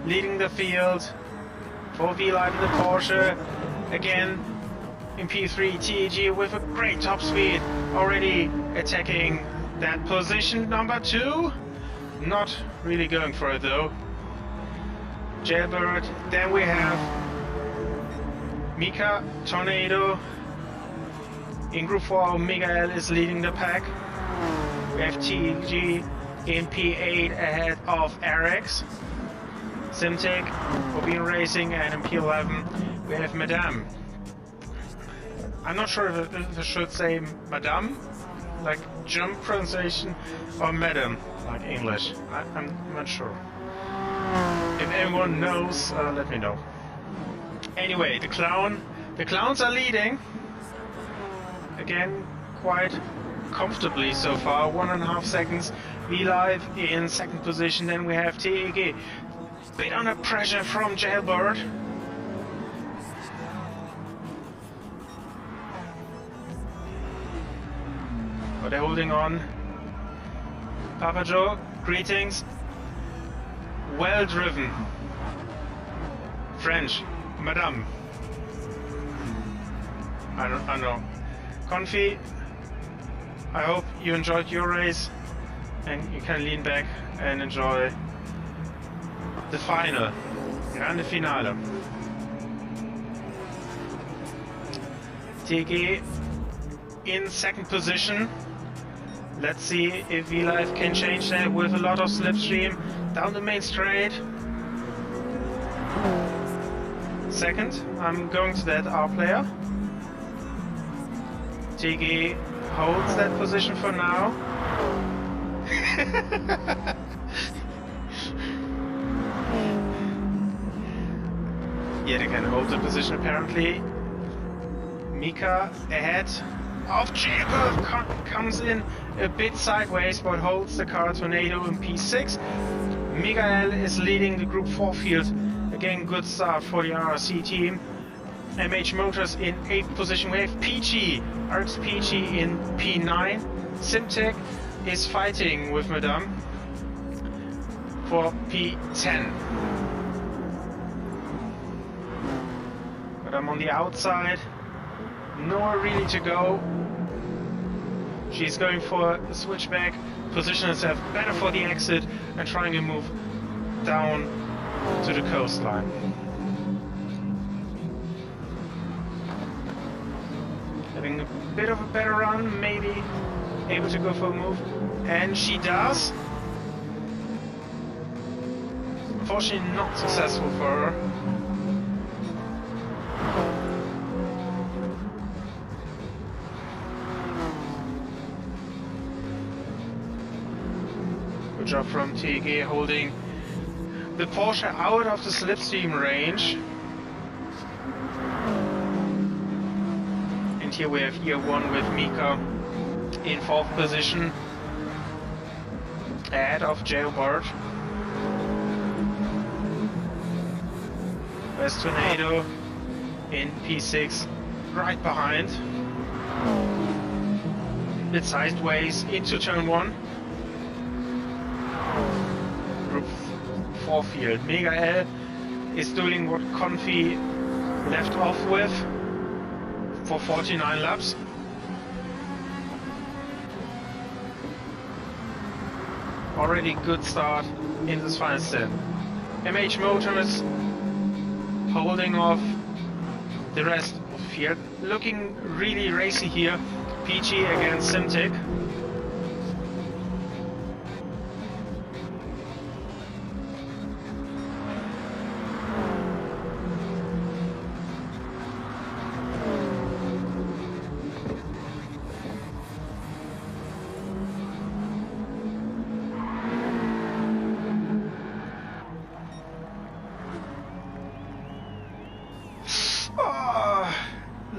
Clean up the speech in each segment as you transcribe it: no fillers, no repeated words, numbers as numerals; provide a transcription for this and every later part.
leading the field. For V-Live in the Porsche. Again, in P3, TAG with a great top speed. Already attacking that position number 2. Not really going for it though. Jailbird. Then we have Mika, Tornado. In Group 4, Miguel is leading the pack. We have TG in P8 ahead of RX. Simtic, Bobine Racing, and in P11 we have Madame. I'm not sure if I should say Madame, like German pronunciation, or Madame, like English. I'm not sure. If anyone knows, let me know. Anyway, the clowns are leading. Again, quite comfortably so far, 1.5 seconds. V-Live in second position, then we have TEG. Bit under pressure from Jailbird. But they're holding on. Papa Joe, greetings. Well driven. French, Madame. I know. Confi, I hope you enjoyed your race and you can lean back and enjoy the final, Grande Finale. TG in second position. Let's see if V-Live can change that with a lot of slipstream down the main straight. Second, I'm going to that R player. TG holds that position for now. Yeah, they can hold the position apparently. Mika ahead of Jacob comes in a bit sideways but holds the car. Tornado in P6. Miguel is leading the Group 4 field. Again, good start for the RRC team. MH Motors in 8th position. We have PG, RX PG in P9. Simtech is fighting with Madame for P10. But I'm on the outside. Nowhere really to go. She's going for a switchback, position herself better for the exit and trying to move down to the coastline. Having a bit of a better run, maybe able to go for a move, and she does. Unfortunately not successful for her. Good job from TG holding the Porsche out of the slipstream range. And here we have year 1 with Mika in 4th position ahead of Jailbird. West Tornado in P6 right behind. Bit sideways into turn 1. Group 4 field. Miguel is doing what Confi left off with for 49 laps. Already good start in this final stint. MH Motors holding off the rest of the field. Looking really racy here. PG against Simtic.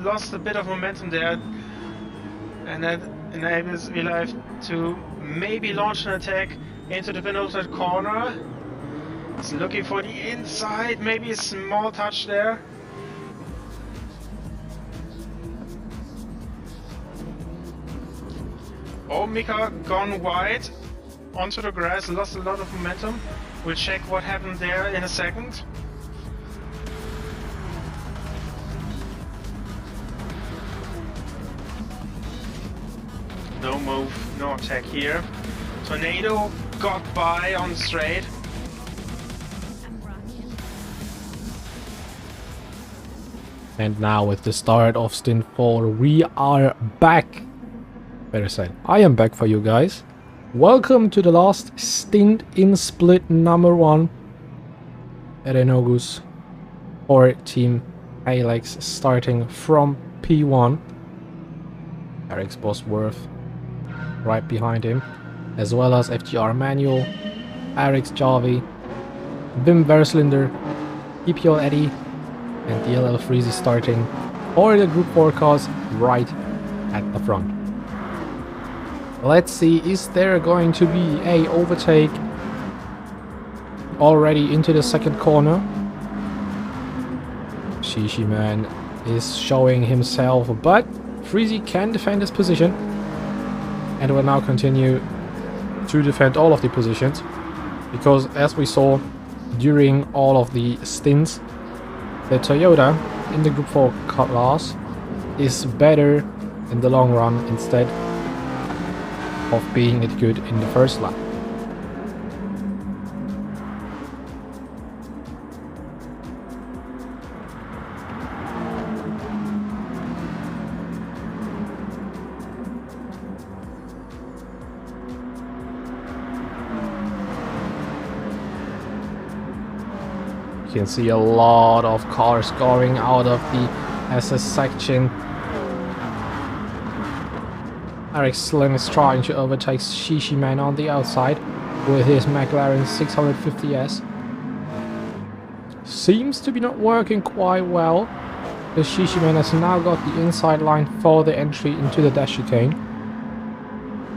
Lost a bit of momentum there, and that enables V-Live to maybe launch an attack into the penultimate corner. He's looking for the inside, maybe a small touch there. Oh, Mika gone wide onto the grass, lost a lot of momentum. We'll check what happened there in a second. No move, no attack here. Tornado got by on the straight. And now with the start of Stint 4, we are back. Better said, I am back for you guys. Welcome to the last stint in split number 1 at Enogus or Team Alex, starting from P1. Eric's Bosworth right behind him, as well as FGR Manuel, Eric's Javi, Wim Verslinder, EPL Eddie, and DLL Freezy starting for the Group 4 cars right at the front. Let's see, is there going to be a overtake already into the second corner? Shishi Man is showing himself, but Freezy can defend his position and will now continue to defend all of the positions, because as we saw during all of the stints, the Toyota in the Group 4 class is better in the long run instead of being it good in the first lap. You can see a lot of cars going out of the SS section. Eric Slim is trying to overtake Shishi Man on the outside with his McLaren 650S. Seems to be not working quite well. The Shishi Man has now got the inside line for the entry into the dash chicane.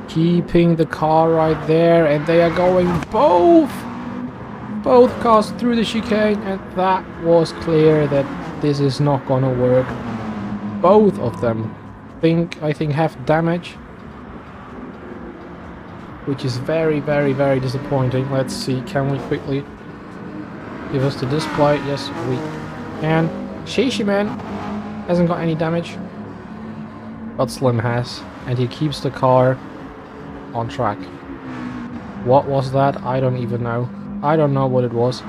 Keeping the car right there, and they are going both cars through the chicane, and that was clear that this is not gonna work. Both of them I think have damage, which is very disappointing. Let's see, can we quickly give us the display? Yes, we can. Shishi Man hasn't got any damage, but Slim has, and he keeps the car on track. What was that? I don't even know. I don't know what it was.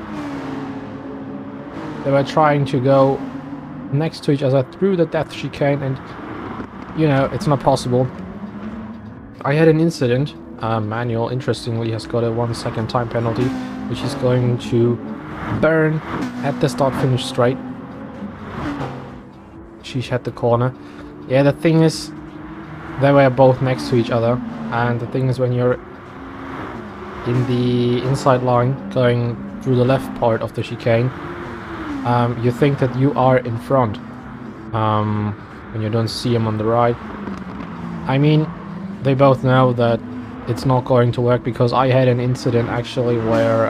They were trying to go next to each other through the death chicane, and you know, it's not possible. I had an incident. Manuel, interestingly, has got a 1 second time penalty, which is going to burn at the start-finish straight. Sheesh had the corner. Yeah, the thing is, they were both next to each other, and the thing is, when you're in the inside line going through the left part of the chicane, you think that you are in front when you don't see him on the right. I mean, they both know that it's not going to work, because I had an incident actually where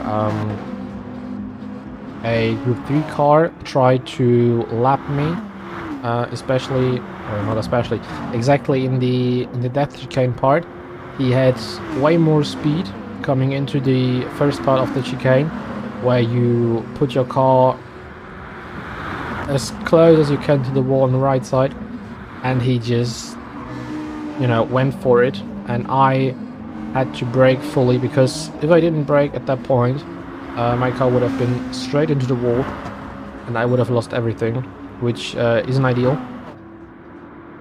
a Group 3 car tried to lap me, exactly in the death chicane part. He had way more speed coming into the first part of the chicane, where you put your car as close as you can to the wall on the right side, and he just, you know, went for it, and I had to brake fully, because if I didn't brake at that point, my car would have been straight into the wall and I would have lost everything, which isn't ideal,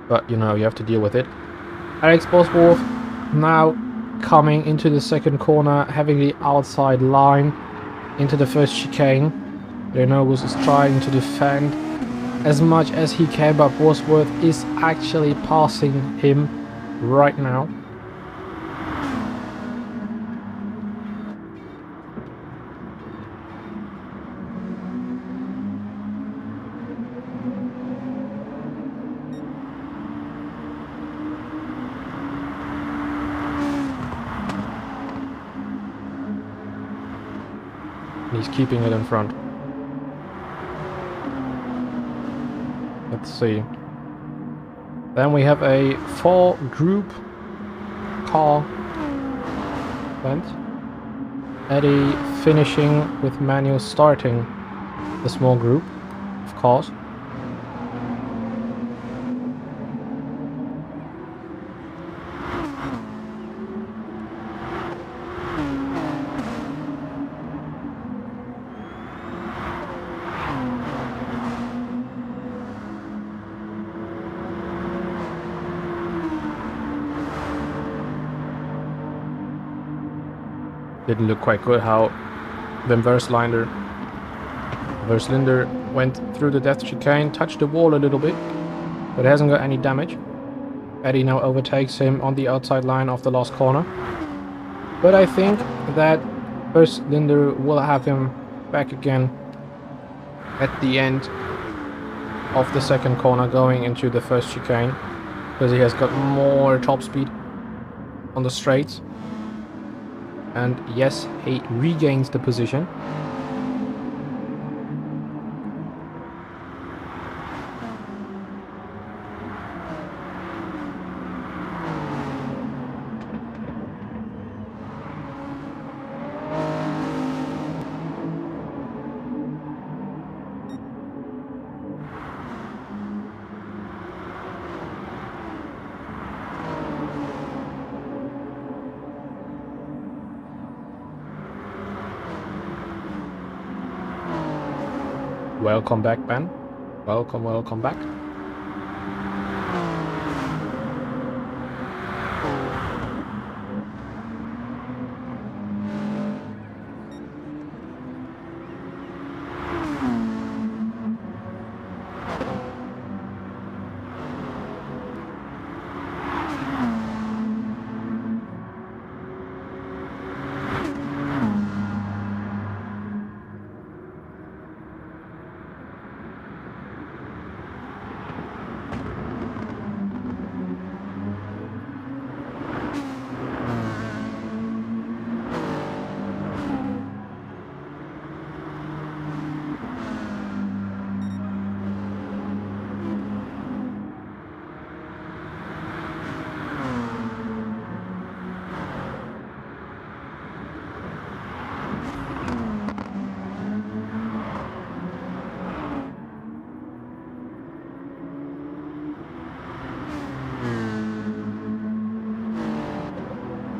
but you know, you have to deal with it. Alex Bosworth now coming into the second corner, having the outside line into the first chicane. Renogus is trying to defend as much as he can, but Bosworth is actually passing him right now. He's keeping it in front. Let's see. Then we have a 4-group car event. Eddie finishing with Manuel starting the small group, of course. Didn't look quite good how Wim Verslinder went through the death chicane, touched the wall a little bit, but hasn't got any damage. Eddie now overtakes him on the outside line of the last corner. But I think that Verslinder will have him back again at the end of the second corner going into the first chicane, because he has got more top speed on the straights. And yes, he regains the position. Welcome back, Ben. Welcome back.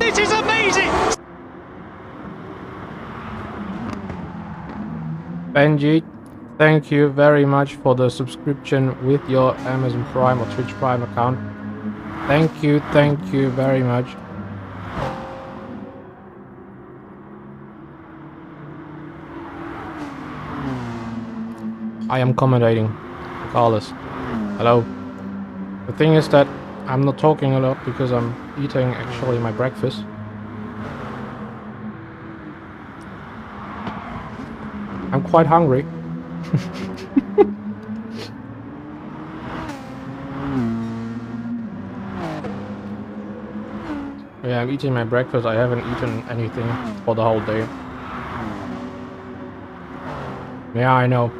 It is amazing! Benji, thank you very much for the subscription with your Amazon Prime or Twitch Prime account. Thank you very much. I am commentating. Carlos. Hello. The thing is that I'm not talking a lot because I'm eating actually my breakfast. I'm quite hungry. Yeah, I'm eating my breakfast. I haven't eaten anything for the whole day. Yeah, I know.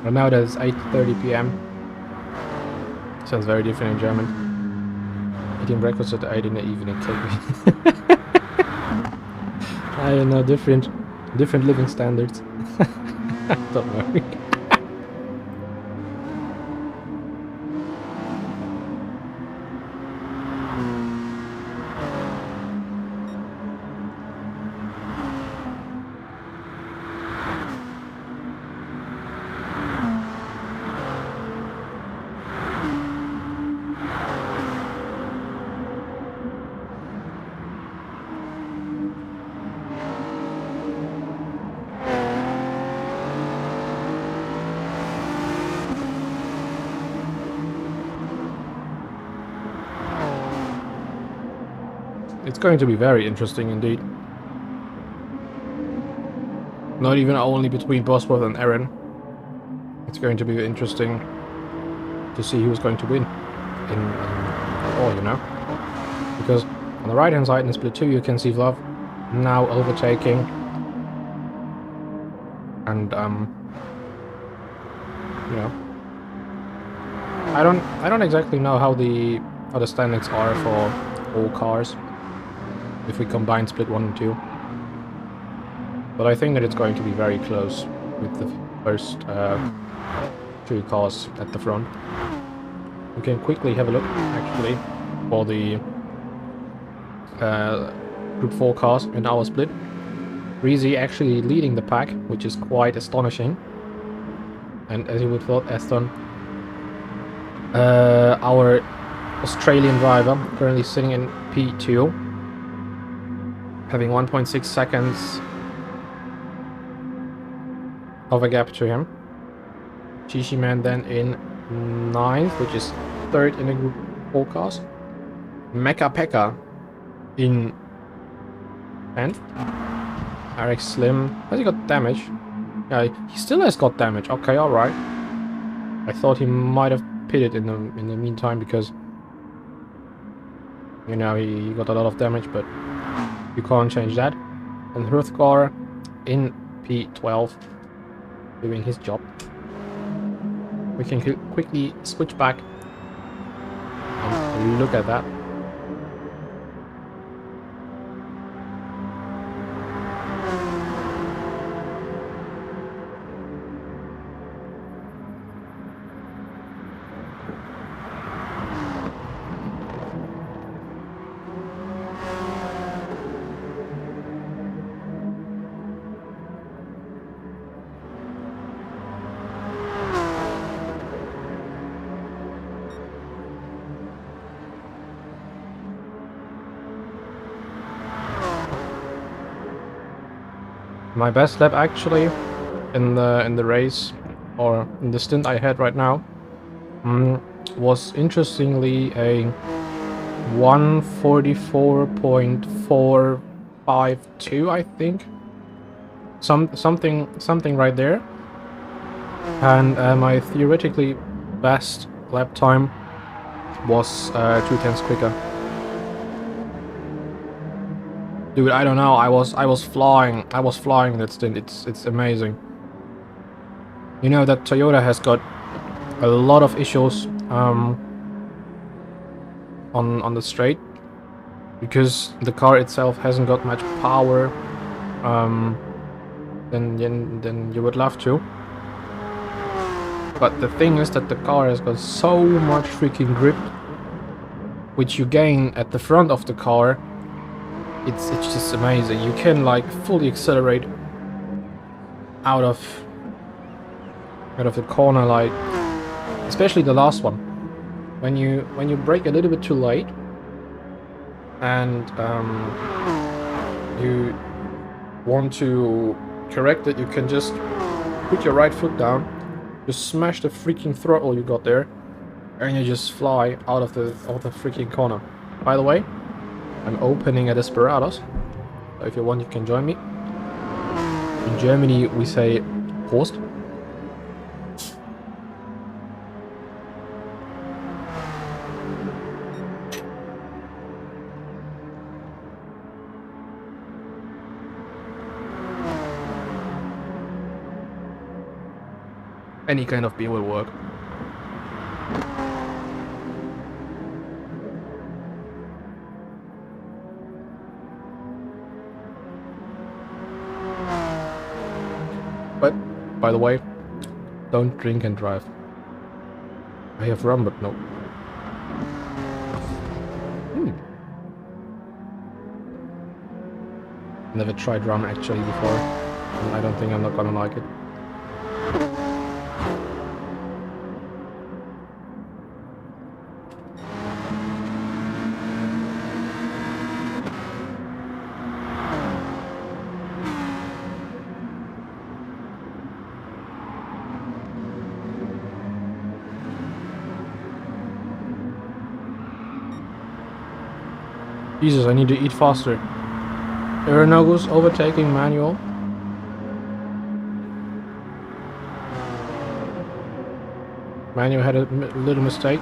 But now that it's 8:30 p.m. Sounds very different in German. Eating breakfast at 8 in the evening killed me. I know, different living standards. Don't worry. It's going to be very interesting indeed. Not even only between Bosworth and Aaron. It's going to be interesting to see who's going to win in all, you know. Because on the right hand side in Split 2 you can see Vlav now overtaking. And you know, I don't exactly know how the standings are for all cars if we combine Split 1 and 2. But I think that it's going to be very close with the first two cars at the front. We can quickly have a look, actually, for the Group 4 cars in our split. Breezy actually leading the pack, which is quite astonishing. And as you would thought, Aston, our Australian driver, currently sitting in P2, having 1.6 seconds of a gap to him. Shishi Man then in 9th, which is 3rd in the Group 4 cars. Mecha Pekka in 10th. Eric Slim, has he got damage? Yeah, he still has got damage. Okay, alright. I thought he might have pitted in the meantime because, you know, he got a lot of damage, but you can't change that. And Hruthgar in P12 doing his job. We can quickly switch back and look at that. My best lap actually in the race, or in the stint I had right now, was interestingly a 1:44.452, I think. Something right there. And my theoretically best lap time was 2/10 quicker. Dude, I don't know. I was flying. I was flying that stint. It's amazing. You know that Toyota has got a lot of issues on the straight because the car itself hasn't got much power than you would love to. But the thing is that the car has got so much freaking grip, which you gain at the front of the car. It's just amazing. You can like fully accelerate out of the corner, like especially the last one. When you brake a little bit too late and you want to correct it, you can just put your right foot down, just smash the freaking throttle you got there, and you just fly out of the freaking corner. By the way, I'm opening a Desperados, so if you want you can join me. In Germany we say Prost. Any kind of beer will work. But, by the way, don't drink and drive. I have rum, but no. Never tried rum actually before, and I don't think I'm not gonna like it. Jesus, I need to eat faster. Aeronogus overtaking manual. Manual had a little mistake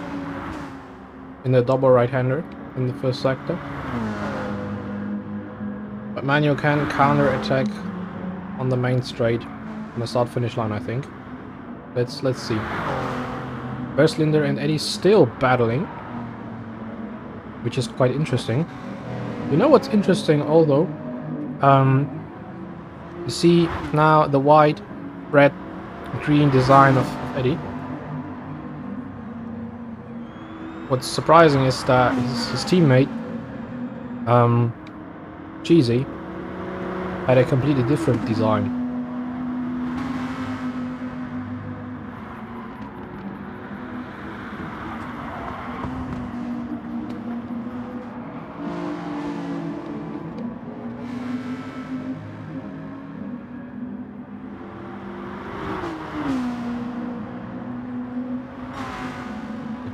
in the double right-hander in the first sector. But manual can counter-attack on the main straight on the start-finish line, I think. Let's see. Verslinder and Eddie still battling, which is quite interesting. You know what's interesting, although? You see now the white, red, green design of Eddie. What's surprising is that his teammate, Cheesy, had a completely different design.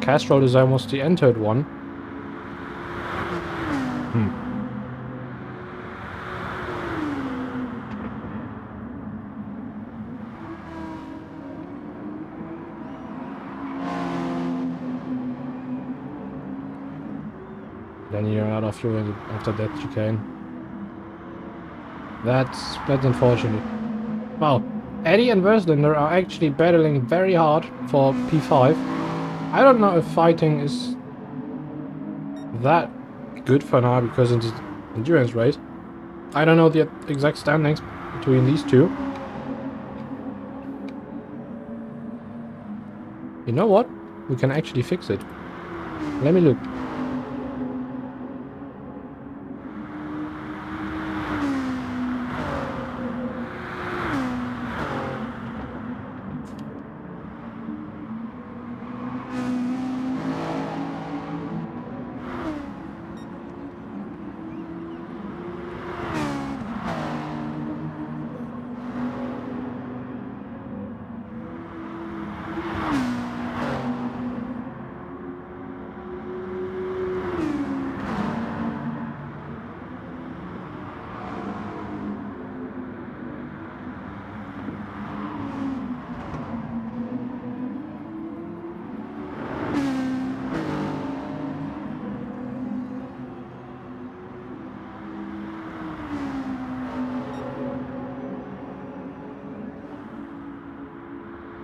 Castro is almost the entered one. Then you're out of fuel after that chicane. That's unfortunate. Well, Eddie and Verslander are actually battling very hard for P5. I don't know if fighting is that good for now because it's an endurance race. I don't know the exact standings between these two. You know what? We can actually fix it. Let me look.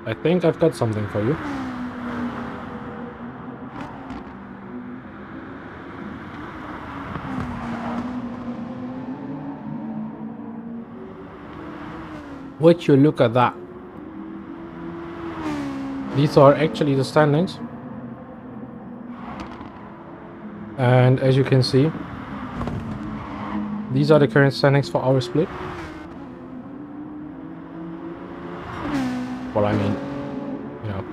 I think I've got something for you. Would you look at that? These are actually the standings. And as you can see, these are the current standings for our split. Well, I mean, you know,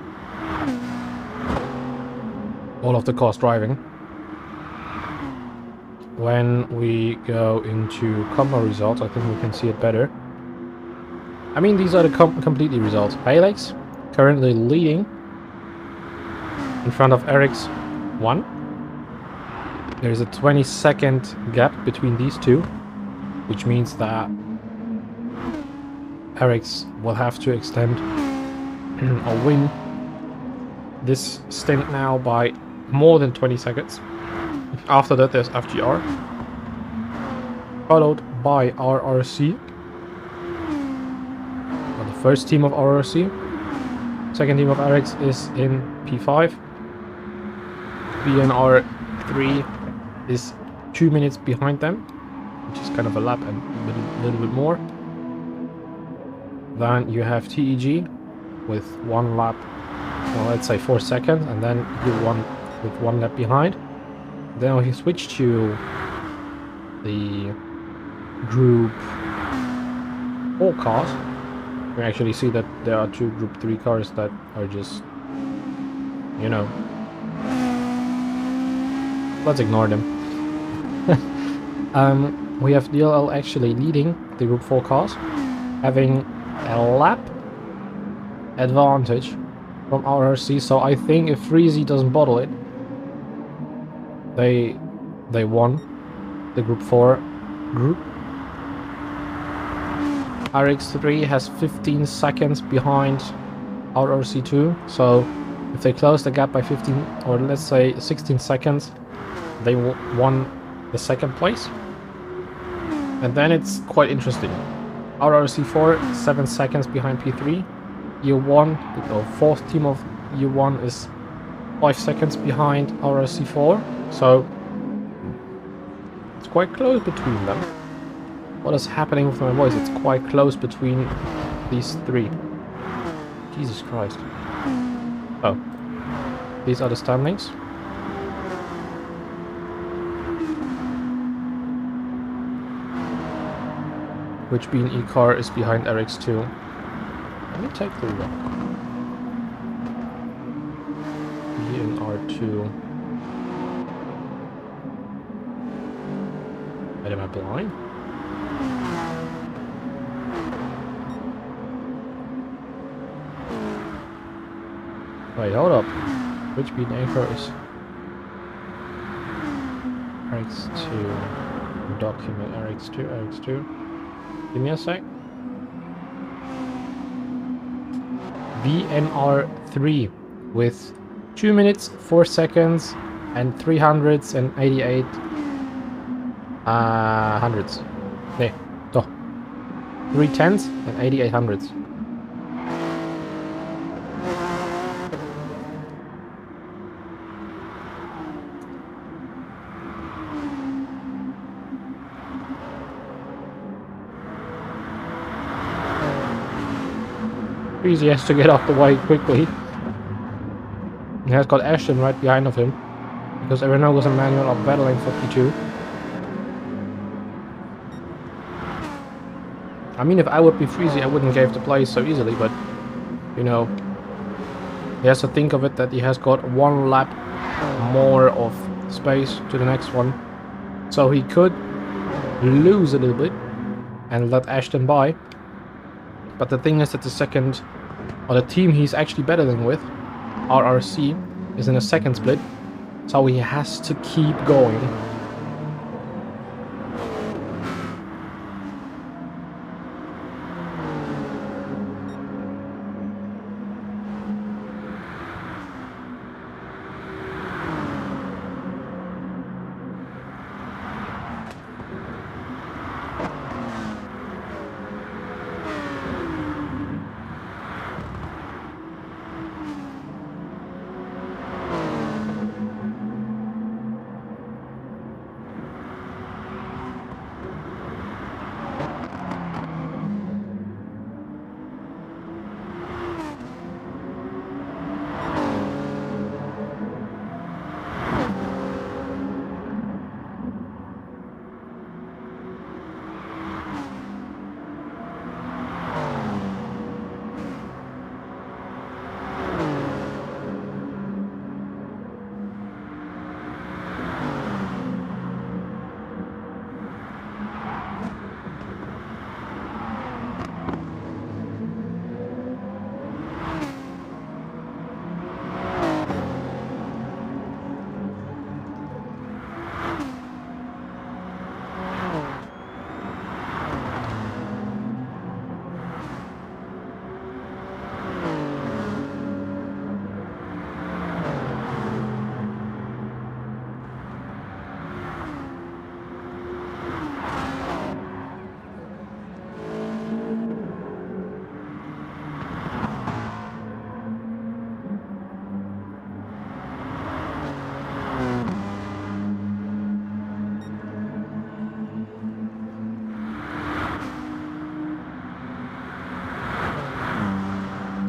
all of the cars driving. When we go into combo results, I think we can see it better. I mean, these are the completely results. Alex currently leading in front of Eric's 1. There's a 20-second gap between these two, which means that Eric's will have to extend or win this stint now by more than 20 seconds. After that there's FGR, followed by RRC, well, the first team of RRC. Second team of Eric's is in P5. BNR3 is 2 minutes behind them, which is kind of a lap and a little bit more. Then you have TEG with 1 lap, well, let's say 4 seconds, and then you won with 1 lap behind. Then we switch to the Group 4 cars. We actually see that there are 2 Group 3 cars that are just, you know, let's ignore them. We have DLL actually leading the Group 4 cars, having a lap advantage from RRC, so I think if Freezy doesn't bottle it, they won the Group 4 group. RX3 has 15 seconds behind RRC2, so if they close the gap by 15 or let's say 16 seconds, they won the second place. And then it's quite interesting. RRC4 7 seconds behind P3. U1, the fourth team of U1 is 5 seconds behind RRC4, so it's quite close between them. What is happening with my voice? It's quite close between these three. Jesus Christ. Oh. These are the standings. Which B&E car is behind RX2? Let me take the look. B and R2. Wait, am I blind? Wait, hold up. Which B&A car is RX2? Document RX2. Give me a sec. VMR3 with 2 minutes, 4 seconds, and 388 hundreds. Nee, doch. 3 tenths and 88 hundreds. Easy has to get off the way quickly. He has got Ashton right behind of him because Aeronogos and Manuel are battling for P2. I mean, if I would be Freezy, I wouldn't give the place so easily, but you know, he has to think of it that he has got 1 lap more of space to the next one, so he could lose a little bit and let Ashton by. But the thing is that the second, or the team he's actually battling with, RRC, is in a second split, so he has to keep going.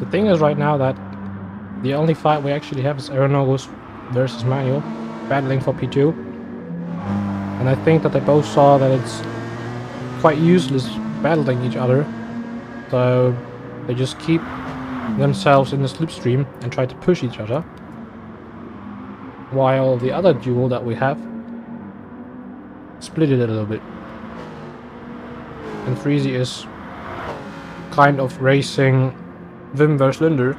The thing is right now that the only fight we actually have is Aeronogos versus Manuel, battling for P2. And I think that they both saw that it's quite useless battling each other, so they just keep themselves in the slipstream and try to push each other. While the other duel that we have split it a little bit. And Freezy is kind of racing Wim versus Linder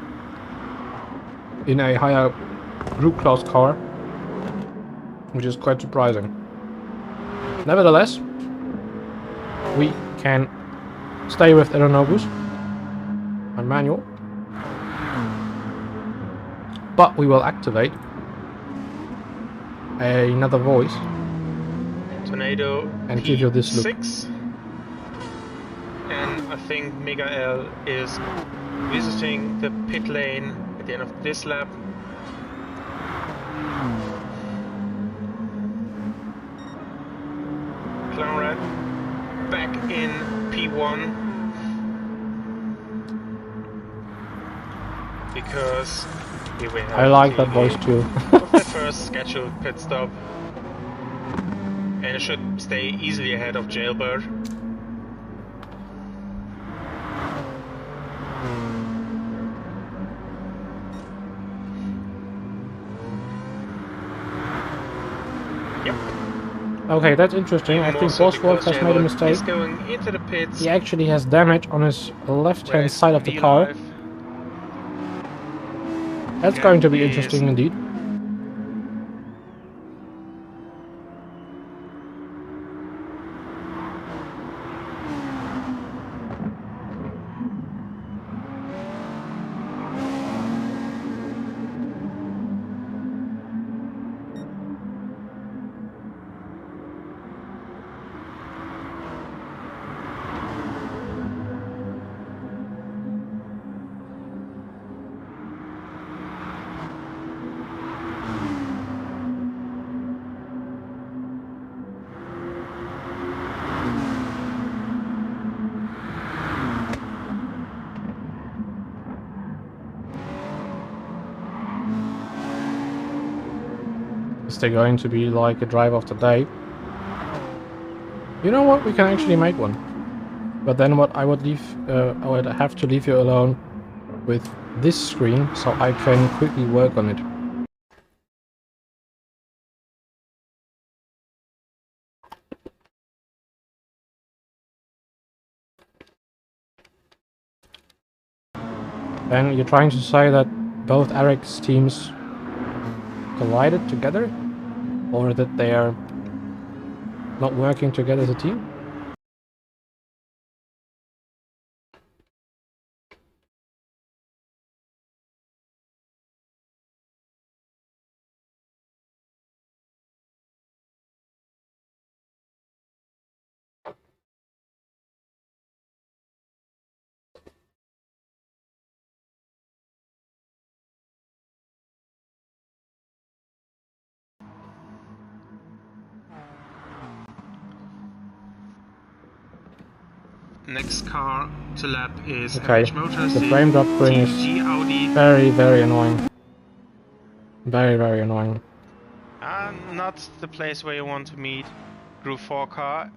in a higher group class car, which is quite surprising. Nevertheless, we can stay with Aeronogos and Manuel, but we will activate another voice Tornado and give you this look. P6. And I think Miguel is visiting the pit lane at the end of this lap. Clown Rat back in P1 because here we have I like that TV voice too. with the first scheduled pit stop, and it should stay easily ahead of Jailbird. Yep. Okay, that's interesting. Even I more think so Bosworth because has made a Jailbird mistake. is going into the pits. He actually has damage on his left-hand whereas side of the car. V-Live, That's yeah, going to be is interesting indeed. Is there going to be like a drive of the day? You know what? We can actually make one. But then what I would have to leave you alone with this screen so I can quickly work on it. And you're trying to say that both Eric's teams collided together? Or that they are not working together as a team? next car to lap is Okay, MH Motors, the frame drop thing is TG Audi. very annoying. Very annoying. Not the place where you want to meet Group 4 car,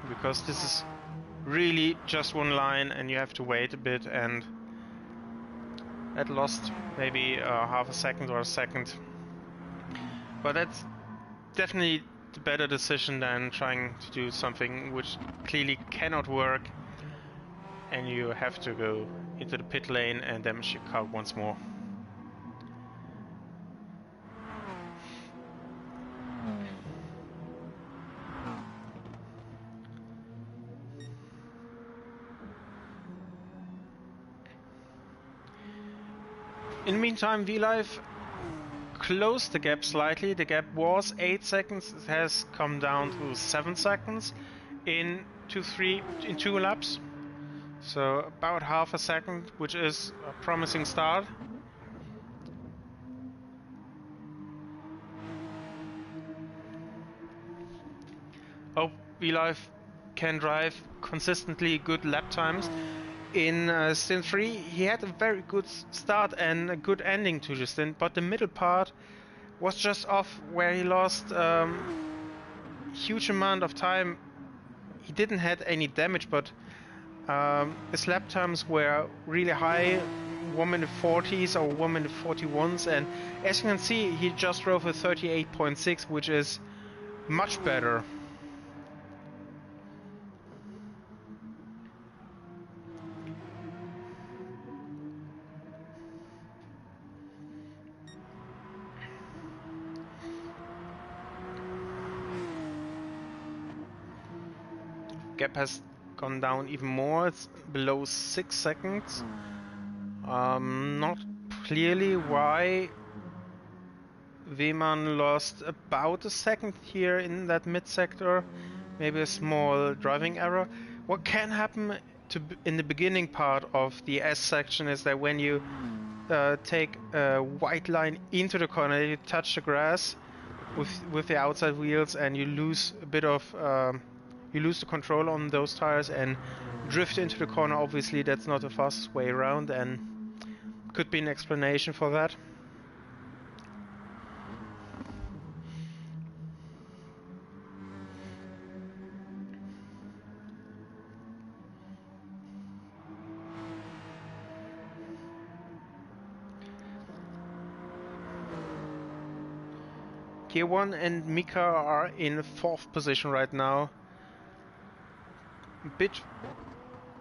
because this is really just one line and you have to wait a bit, and that lost maybe half a second or a second. But that's definitely the better decision than trying to do something which clearly cannot work, and you have to go into the pit lane and damage your car once more. In the meantime, V-Live closed the gap slightly. The gap was 8 seconds. It has come down to 7 seconds in 2 laps. So about half a second, which is a promising start. Hope V-Live can drive consistently good lap times. In Stint 3, he had a very good start and a good ending to the stint, but the middle part was just off, where he lost huge amount of time. He didn't have any damage, but his lap times were really high, 1 minute 40s or 1 minute 41s, and as you can see, he just drove a 38.6, which is much better. Gap has gone down even more. It's below 6 seconds. Not clearly why Wehmann lost about a second here in that mid sector. Maybe a small driving error. What can happen in the beginning part of the S section is that when you take a white line into the corner, you touch the grass with the outside wheels and you lose a bit of you lose the control on those tires and drift into the corner. Obviously that's not the fastest way around, and could be an explanation for that. Gear 1 and Mika are in 4th position right now. A bit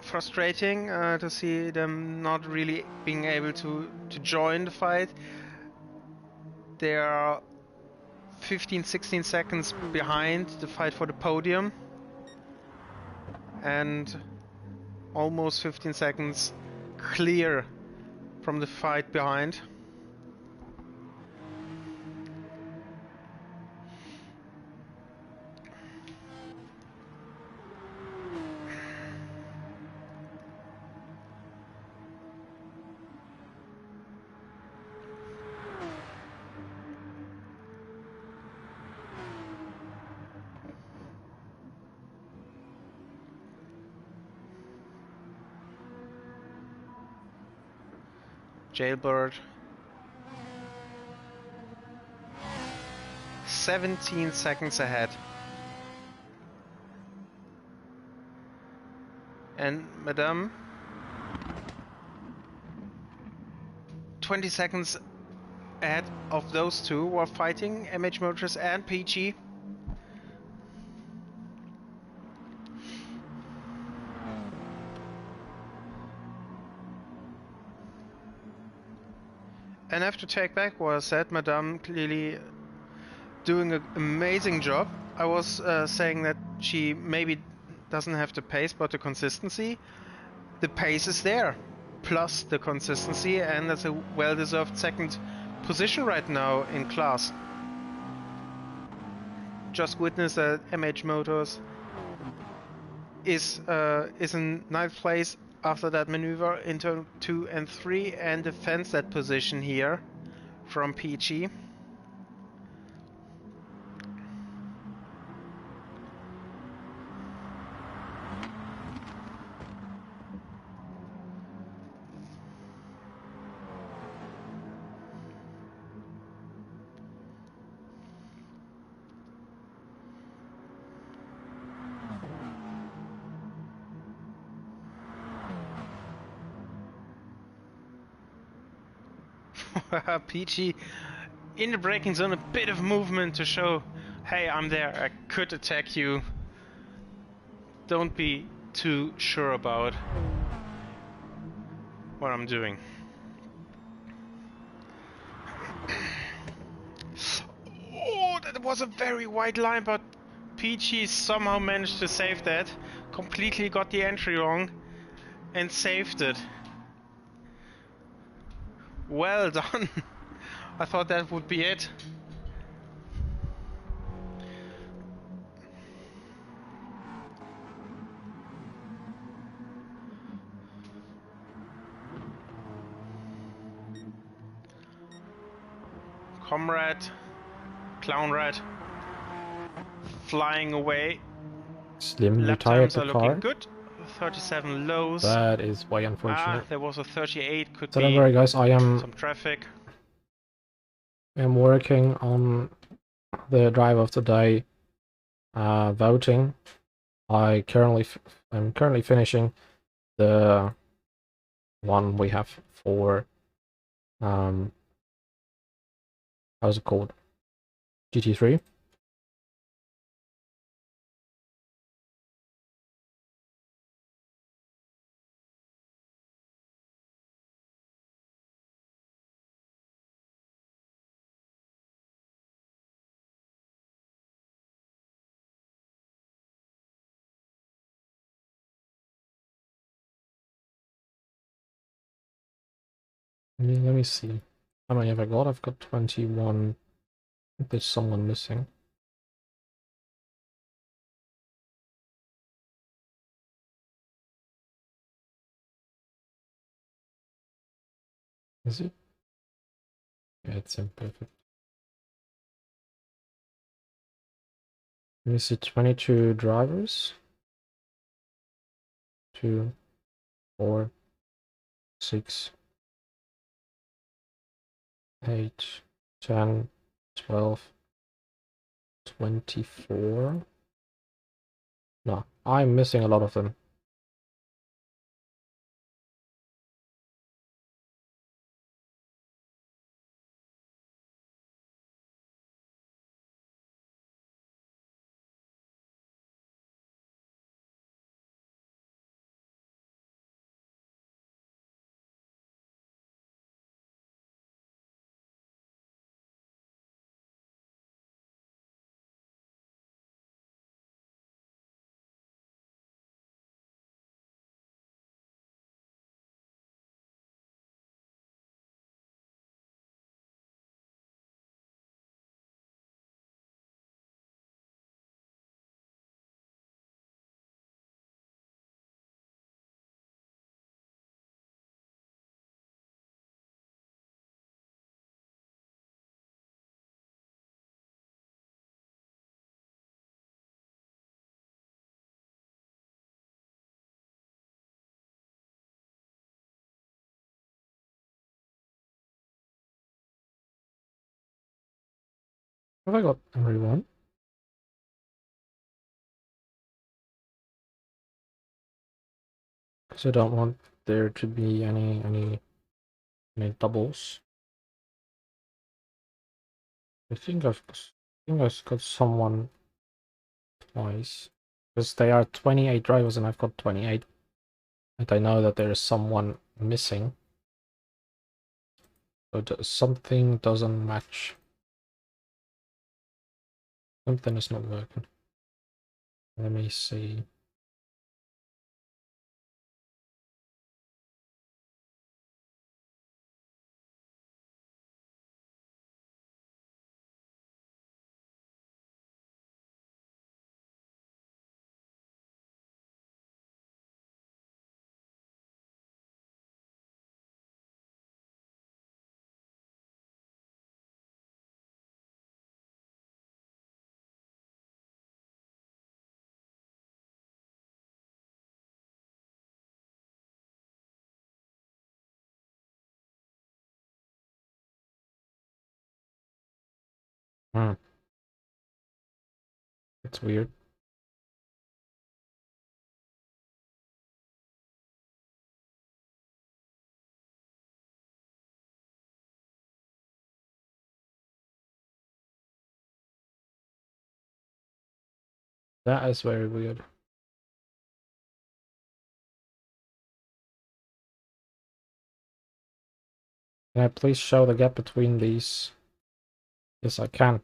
frustrating to see them not really being able to join the fight. They are 15-16 seconds behind the fight for the podium and almost 15 seconds clear from the fight behind. Jailbird 17 seconds ahead. And Madame 20 seconds ahead of those two who are fighting, MH Motors and PG. And I have to take back what I said. Madame clearly doing an amazing job. I was saying that she maybe doesn't have the pace, but the consistency. The pace is there, plus the consistency, and that's a well-deserved second position right now in class. Just witness that MH Motors is in 9th place after that maneuver into 2 and 3, and defends that position here from PG. PG in the braking zone, a bit of movement to show, hey, I'm there, I could attack you. Don't be too sure about what I'm doing. Oh, that was a very wide line, but PG somehow managed to save that. Completely got the entry wrong and saved it. Well done. I thought that would be it. Comrade, Clown Rat, flying away. Slim Lap retired times the are car. looking good. 37 lows. That is way unfortunate. There was a 38. Could So be don't worry, guys. I some traffic. am working on the drive of the day voting. I'm currently finishing the one we have for how's it called? GT3. Let me see. How many have I got? I've got 21. I think there's someone missing. Is it? Yeah, it's imperfect. Let me see, 22 drivers. 2, 4, 6, 8, 10, 12, 24. No, I'm missing a lot of them. Have I got everyone? Because I don't want there to be any doubles. I think I've got someone twice. Because they are 28 drivers and I've got 28. And I know that there is someone missing. But something doesn't match. Something is not working. Let me see. Hmm. It's weird. That is very weird. Can I please show the gap between these? Yes, I can.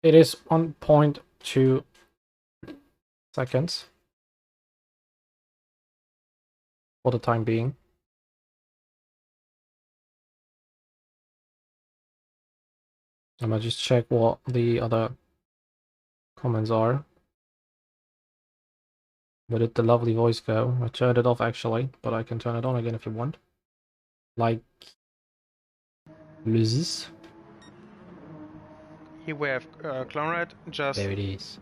It is 1.2 seconds for the time being. I'm gonna just check what the other comments are. Where did the lovely voice go? I turned it off actually, but I can turn it on again if you want. Like Luzis. Here we have Clonred just There it is.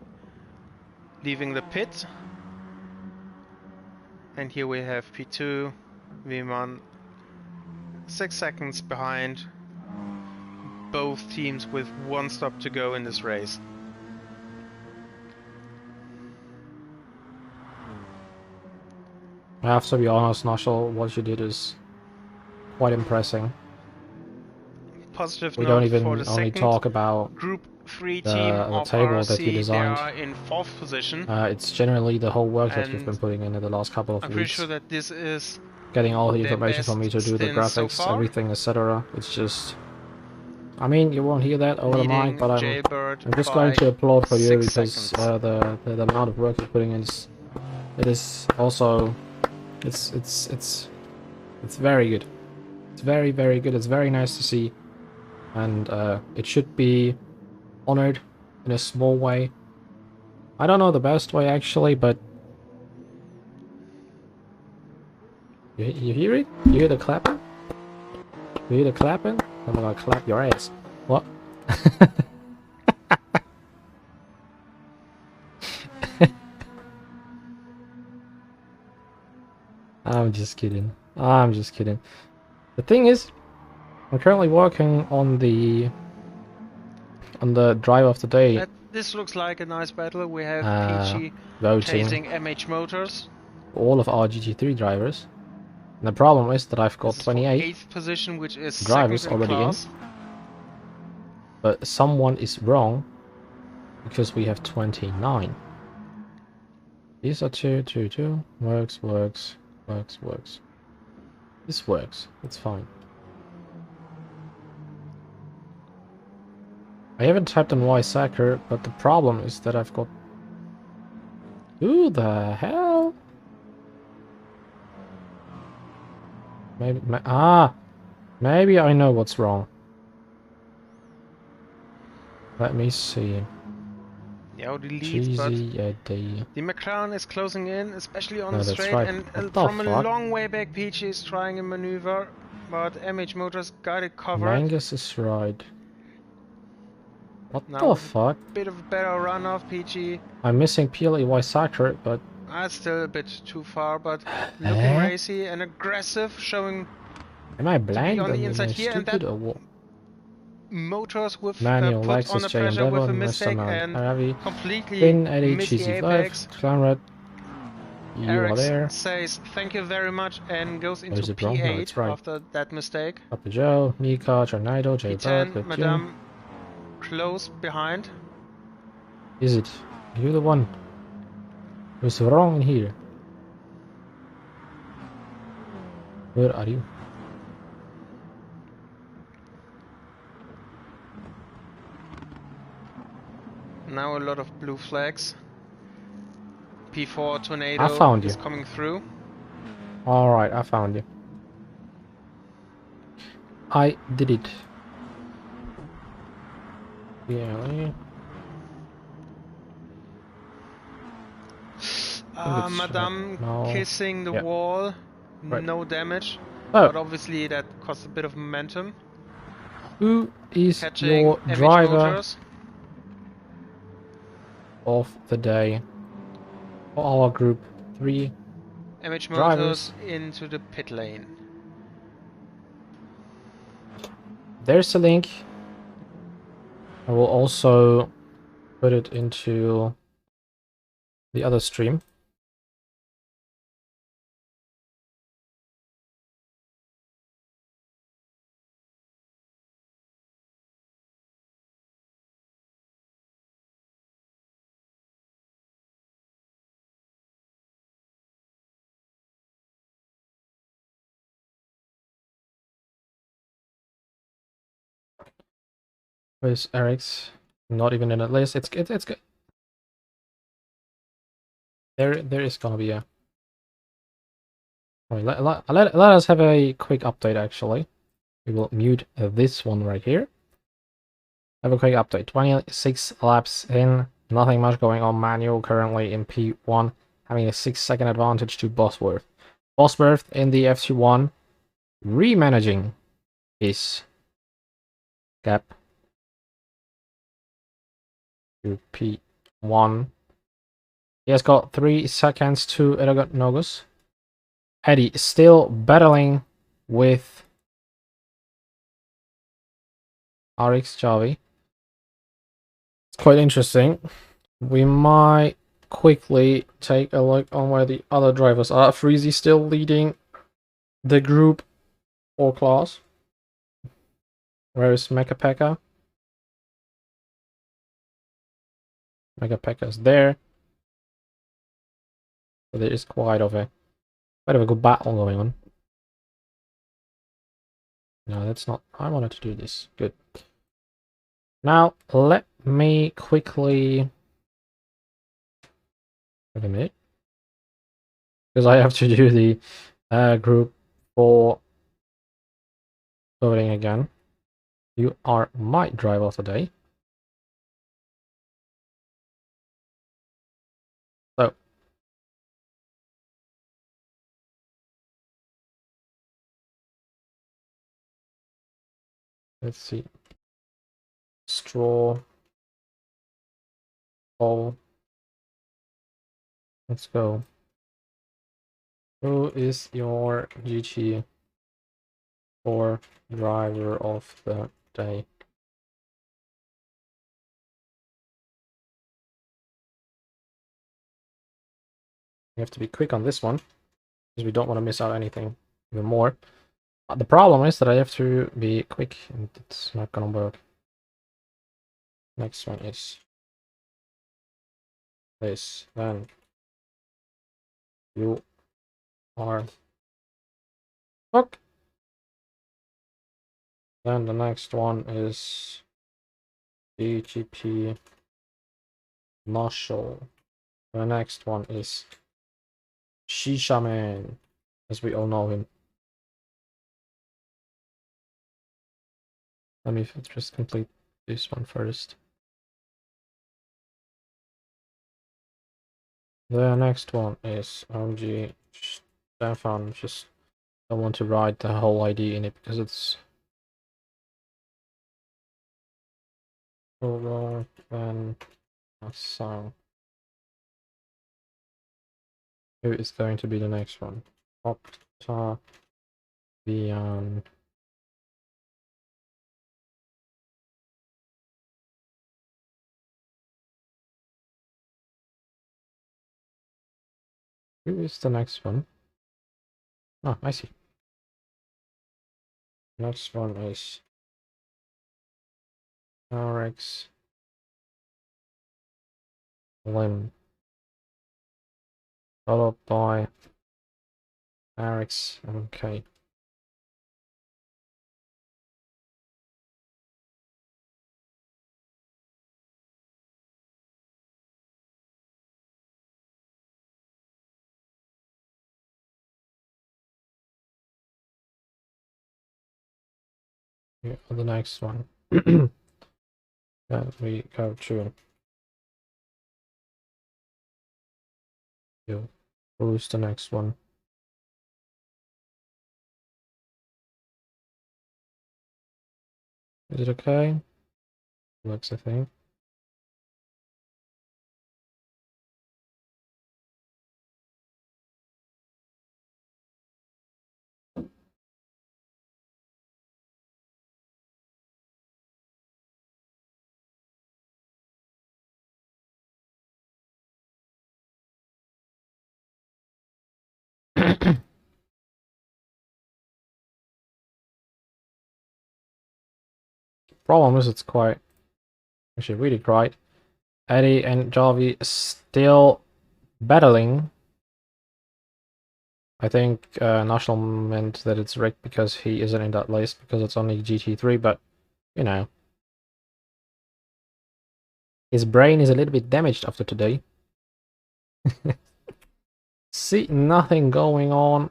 leaving the pit. And here we have P2, V1, 6 seconds behind both teams with one stop to go in this race. I have to be honest, Nashel, what you did is quite impressive. Positive We don't note for even the only second talk about Group 3 team the of table that you RC. They designed. are in 4th position. It's generally the whole work that you've been And putting in the last couple of I'm pretty weeks. sure that this is Getting all the their information for best me to do the stint so graphics, far. everything, etc. It's just... I mean, you won't hear that over the mic, Leading but I'm Jailbird just by going to applaud for you 6 because seconds. the amount of work you're putting in is... It is also... It's very good. It's very, very good. It's very nice to see. And it should be honored in a small way. I don't know the best way actually, but you hear it? You hear the clapping? You hear the clapping? I'm gonna clap your ass. What? I'm just kidding. I'm just kidding. The thing is, I'm currently working on the drive of the day This looks like a nice battle. We have uh, PG voting chasing MH Motors. for all of our GT3 drivers. And the problem is that I've got This is for 28 8th position, which is drivers second in already in, class. but someone is wrong because we have 29. These are 2, 2, 2. Works, works, works, works. This works. It's fine. I haven't typed on Wysacker, but the problem is that I've got... Who the hell? Maybe... Maybe I know what's wrong. Let me see. Yeah, Audi leads, Cheesy but the McLaren is closing in, especially on no, the that's straight, right. and What the from a fuck? long way back, PG is trying a maneuver, but MH Motors got it covered. Mangus is right. What Now the with fuck? a bit of a better run off PG. I'm missing PLE Wysacker, but... That's still a bit too far, but looking racy and aggressive, showing Am I to be blind? on the Am inside I here, and that stupid or what? Motors with Manual, put Lexus, under pressure J&W, with a Mr. mistake Mount and Heavy, completely Finn, Eddie, missed the Cheesy 5, apex. Clanrad, you are Erics there. says thank you very much and goes Or into is it wrong? No, P8 it's right. after that mistake. Papa Joe, Mika, Tornado, J Bird, P10, good tune. Madame, close behind. Is it? You the one who's wrong in here? Where are you? Now a lot of blue flags. P4 I Tornado found you. is coming through. Alright, I found you. I did it. Yeah. Madame no. kissing the Yeah. wall. Right. No damage. Oh. But obviously that costs a bit of momentum. Who is Catching your MH driver Motors. of the day for our group 3 MH drivers? Motors into the pit lane. There's a link. I will also put it into the other stream. Where's Eric's? Not even in that list. It's good. There is gonna be a... Right, let us have a quick update, actually. We will mute this one right here. Have a quick update. 26 laps in. Nothing much going on. Manual currently in P1. Having a 6-second advantage to Bosworth. Bosworth in the FC1. Remanaging his gap to P1. He has got 3 seconds to Nogus. Eddie still battling with RX Javi. It's quite interesting. We might quickly take a look on where the other drivers are. Freezy still leading the group or class. Where is Mecha Pekka? Mecha Pekka's there. So there is quite of a good battle going on. No, that's not... I wanted to do this. Good. Now, let me quickly... Wait a minute. Because I have to do the group for voting again. You are my driver today. So. Let's see. Straw. Ball. Let's go. Who is your GT4 driver of the day? You have to be quick on this one, because we don't want to miss out anything even more. The problem is that I have to be quick, and it's not gonna work. Next one is this. Then you are fuck. Then the next one is DGP Marshall. The next one is Shisha Man, as we all know him. Let me just complete this one first. The next one is OG Stefan. Just don't want to write the whole ID in it because it's over and a song. Who is going to be the next one? Octavian. Who is the next one? Oh, I see. Next one is RX Lim, followed by RX MK. Yeah, the next one. Then we go to you. Who's the next one? Is it okay? Looks, I think. Problem is, it's quite actually really quite. Eddie and Javi still battling. I think National meant that it's rigged because he isn't in that list because it's only GT3, but you know. His brain is a little bit damaged after today. See, nothing going on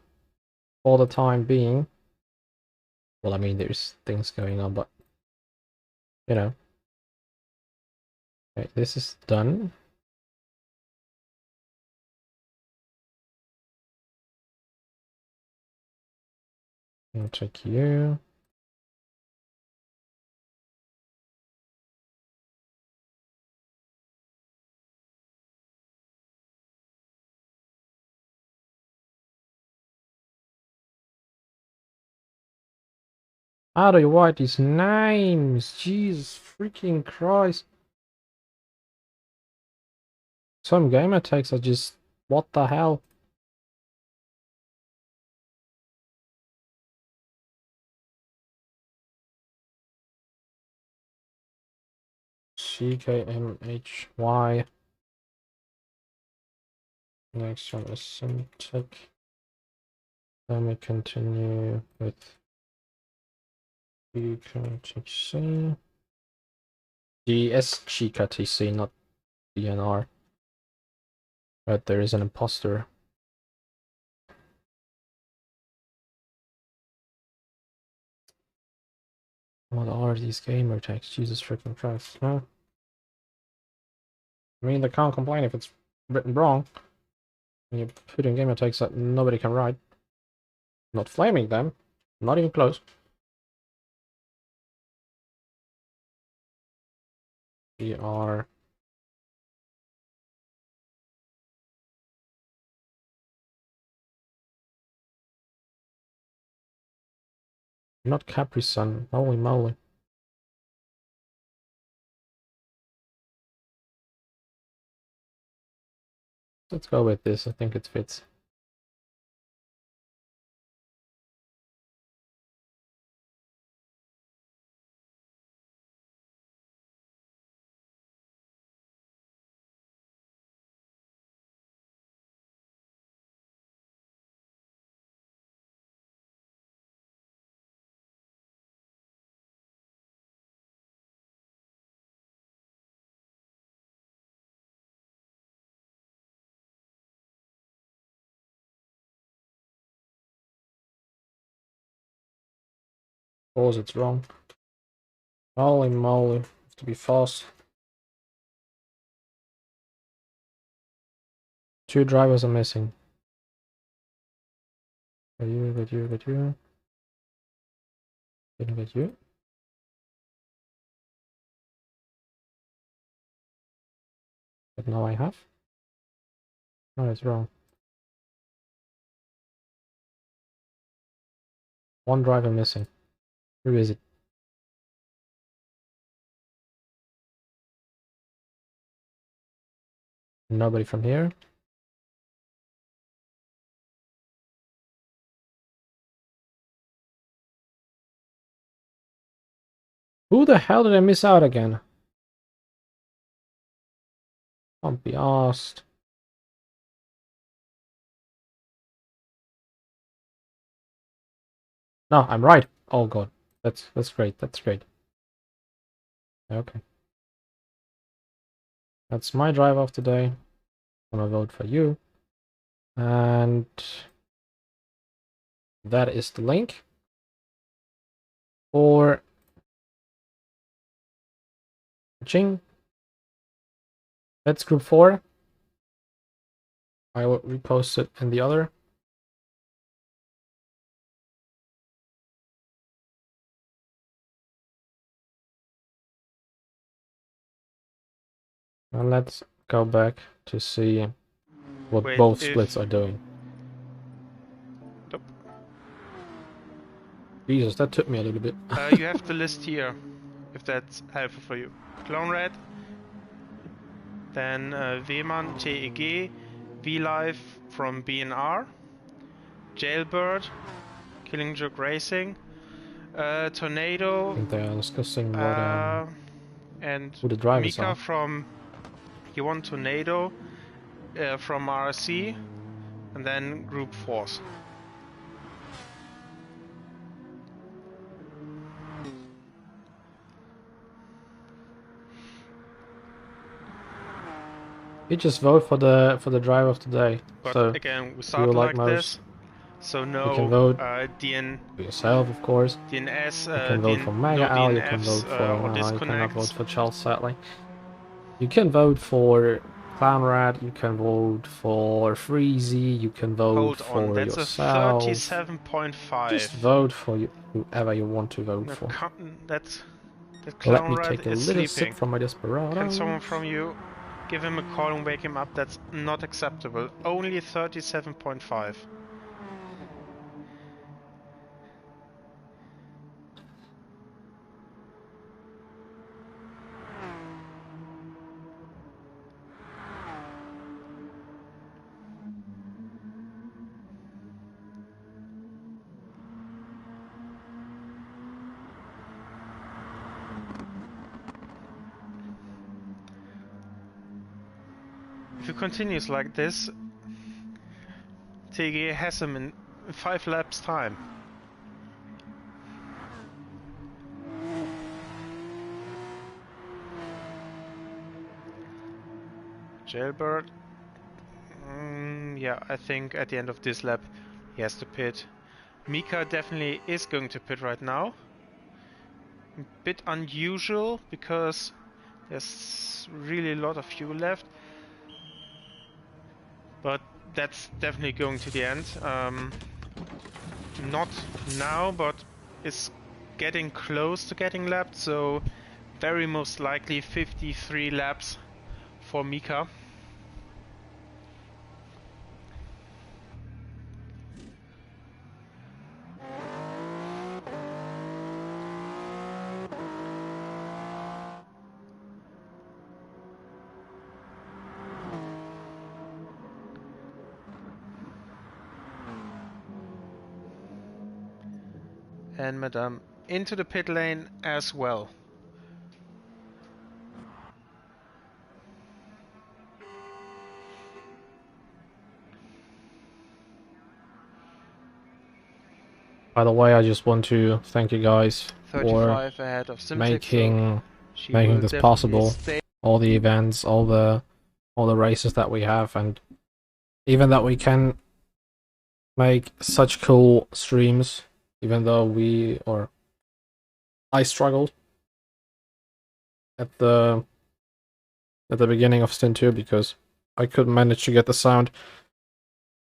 for the time being. Well, I mean, there's things going on, but you know. Okay, this is done. I'll check you. How do you write these names? Jesus freaking Christ. Some gamer tags are just, what the hell? CKMHY. Next one is Syntech. Then we continue with GKTC. GS GKTC, not DNR. But there is an imposter. What are these gamer tags? Jesus freaking Christ, huh? I mean, they can't complain if it's written wrong. When you put in gamer tags that nobody can write. Not flaming them. Not even close. We are Not Capri Sun. Holy moly. Let's go with this. I think it fits. Of course it's wrong. Holy moly. Have to be fast. 2 drivers are missing. Got you, got you, got you. Didn't get you. But now I have. No, it's wrong. 1 driver missing. Who is it? Nobody from here. Who the hell did I miss out again? Can't be asked. No, I'm right. Oh god. That's great. That's great. Okay. That's my drive of today. I'm gonna vote for you. And that is the link for Ching. That's group 4. I will repost it in the other. And let's go back to see what both splits are doing. Nope. Jesus, that took me a little bit. You have the list here, if that's helpful for you. Clone Red, then Wehmann, TEG, V-Live from BNR, Jailbird, Killing Joke Racing, Tornado, I think they are discussing what and who the drivers Mika are. from Yuan Tornado from RC, and then Group Force. You just vote for the drive of the day. But so again, we start like like this. So no, you can vote DN, for yourself, of course. DNS, You can vote for Mega Al, you can vote for or you cannot vote disconnects. for Charles, sadly. You can vote for Clown Rat, you can vote for Freezy, you can vote Hold for on, that's yourself. a 37.5. Just vote for whoever you want to vote for. That Let Clown me Rat take a is little sleeping. sip from my Desperado. Can someone from you give him a call and wake him up? That's not acceptable. Only 37.5. If it continues like this, TG has him in 5 laps time. Jailbird. Yeah, I think at the end of this lap he has to pit. Mika definitely is going to pit right now. A bit unusual because there's really a lot of fuel left. But that's definitely going to the end. Not now, but it's getting close to getting lapped, so very most likely 53 laps for Mika. and Madame into the pit lane as well. By the way, I just want to thank you guys for 35 ahead of Simtic, so she making will this definitely possible. stay. All the events, all the races that we have, and even that we can make such cool streams, even though I struggled at the beginning of Stint 2 because I couldn't manage to get the sound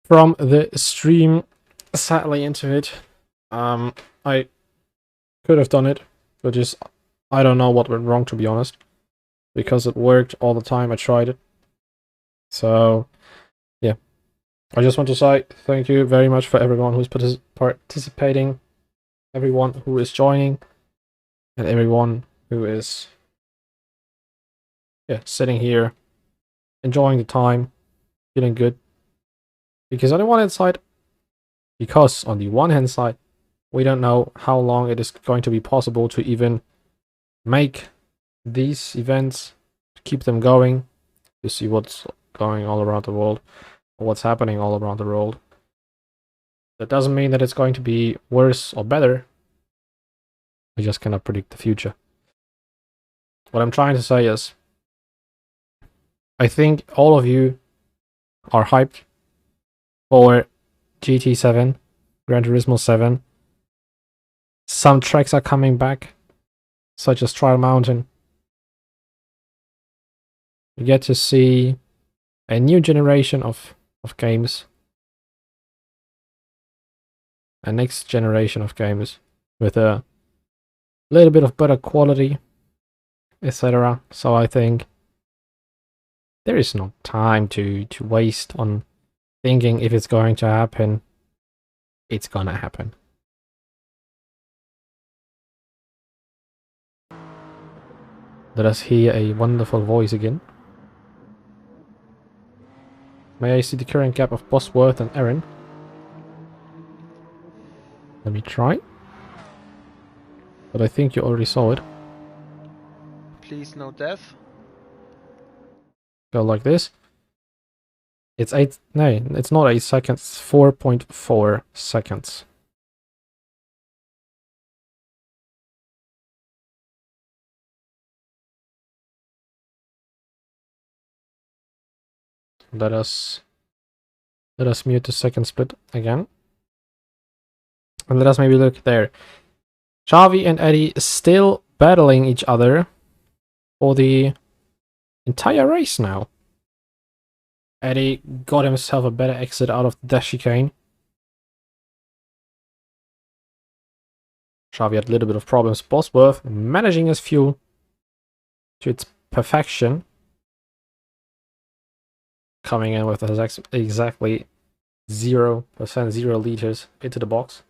from the stream sadly into it. I could have done it, but just I don't know what went wrong, to be honest, because it worked all the time. I tried it. So yeah, I just want to say thank you very much for everyone who's participating, everyone who is joining, and everyone who is sitting here enjoying the time, feeling good. Because on the one hand side, we don't know how long it is going to be possible to even make these events, to keep them going, to see what's going all around the world, or what's happening all around the world. That doesn't mean that it's going to be worse or better. We just cannot predict the future. What I'm trying to say is, I think all of you are hyped for GT7, Gran Turismo 7. Some tracks are coming back, such as Trial Mountain. You get to see a new generation of games, a next generation of games with a little bit of better quality, etc. So I think there is no time to waste on thinking if it's going to happen. It's gonna happen. Let us hear a wonderful voice again. May I see the current gap of Bosworth and Erin? Let me try. But I think you already saw it. Please no death. Go like this. It's 8. No, it's not 8 seconds. It's 4.4 seconds. Let us mute the second split again. And let us maybe look there. Xavi and Eddie still battling each other for the entire race now. Eddie got himself a better exit out of the dash chicane. Xavi had a little bit of problems. Bosworth managing his fuel to its perfection. Coming in with exactly 0%, 0 liters into the box.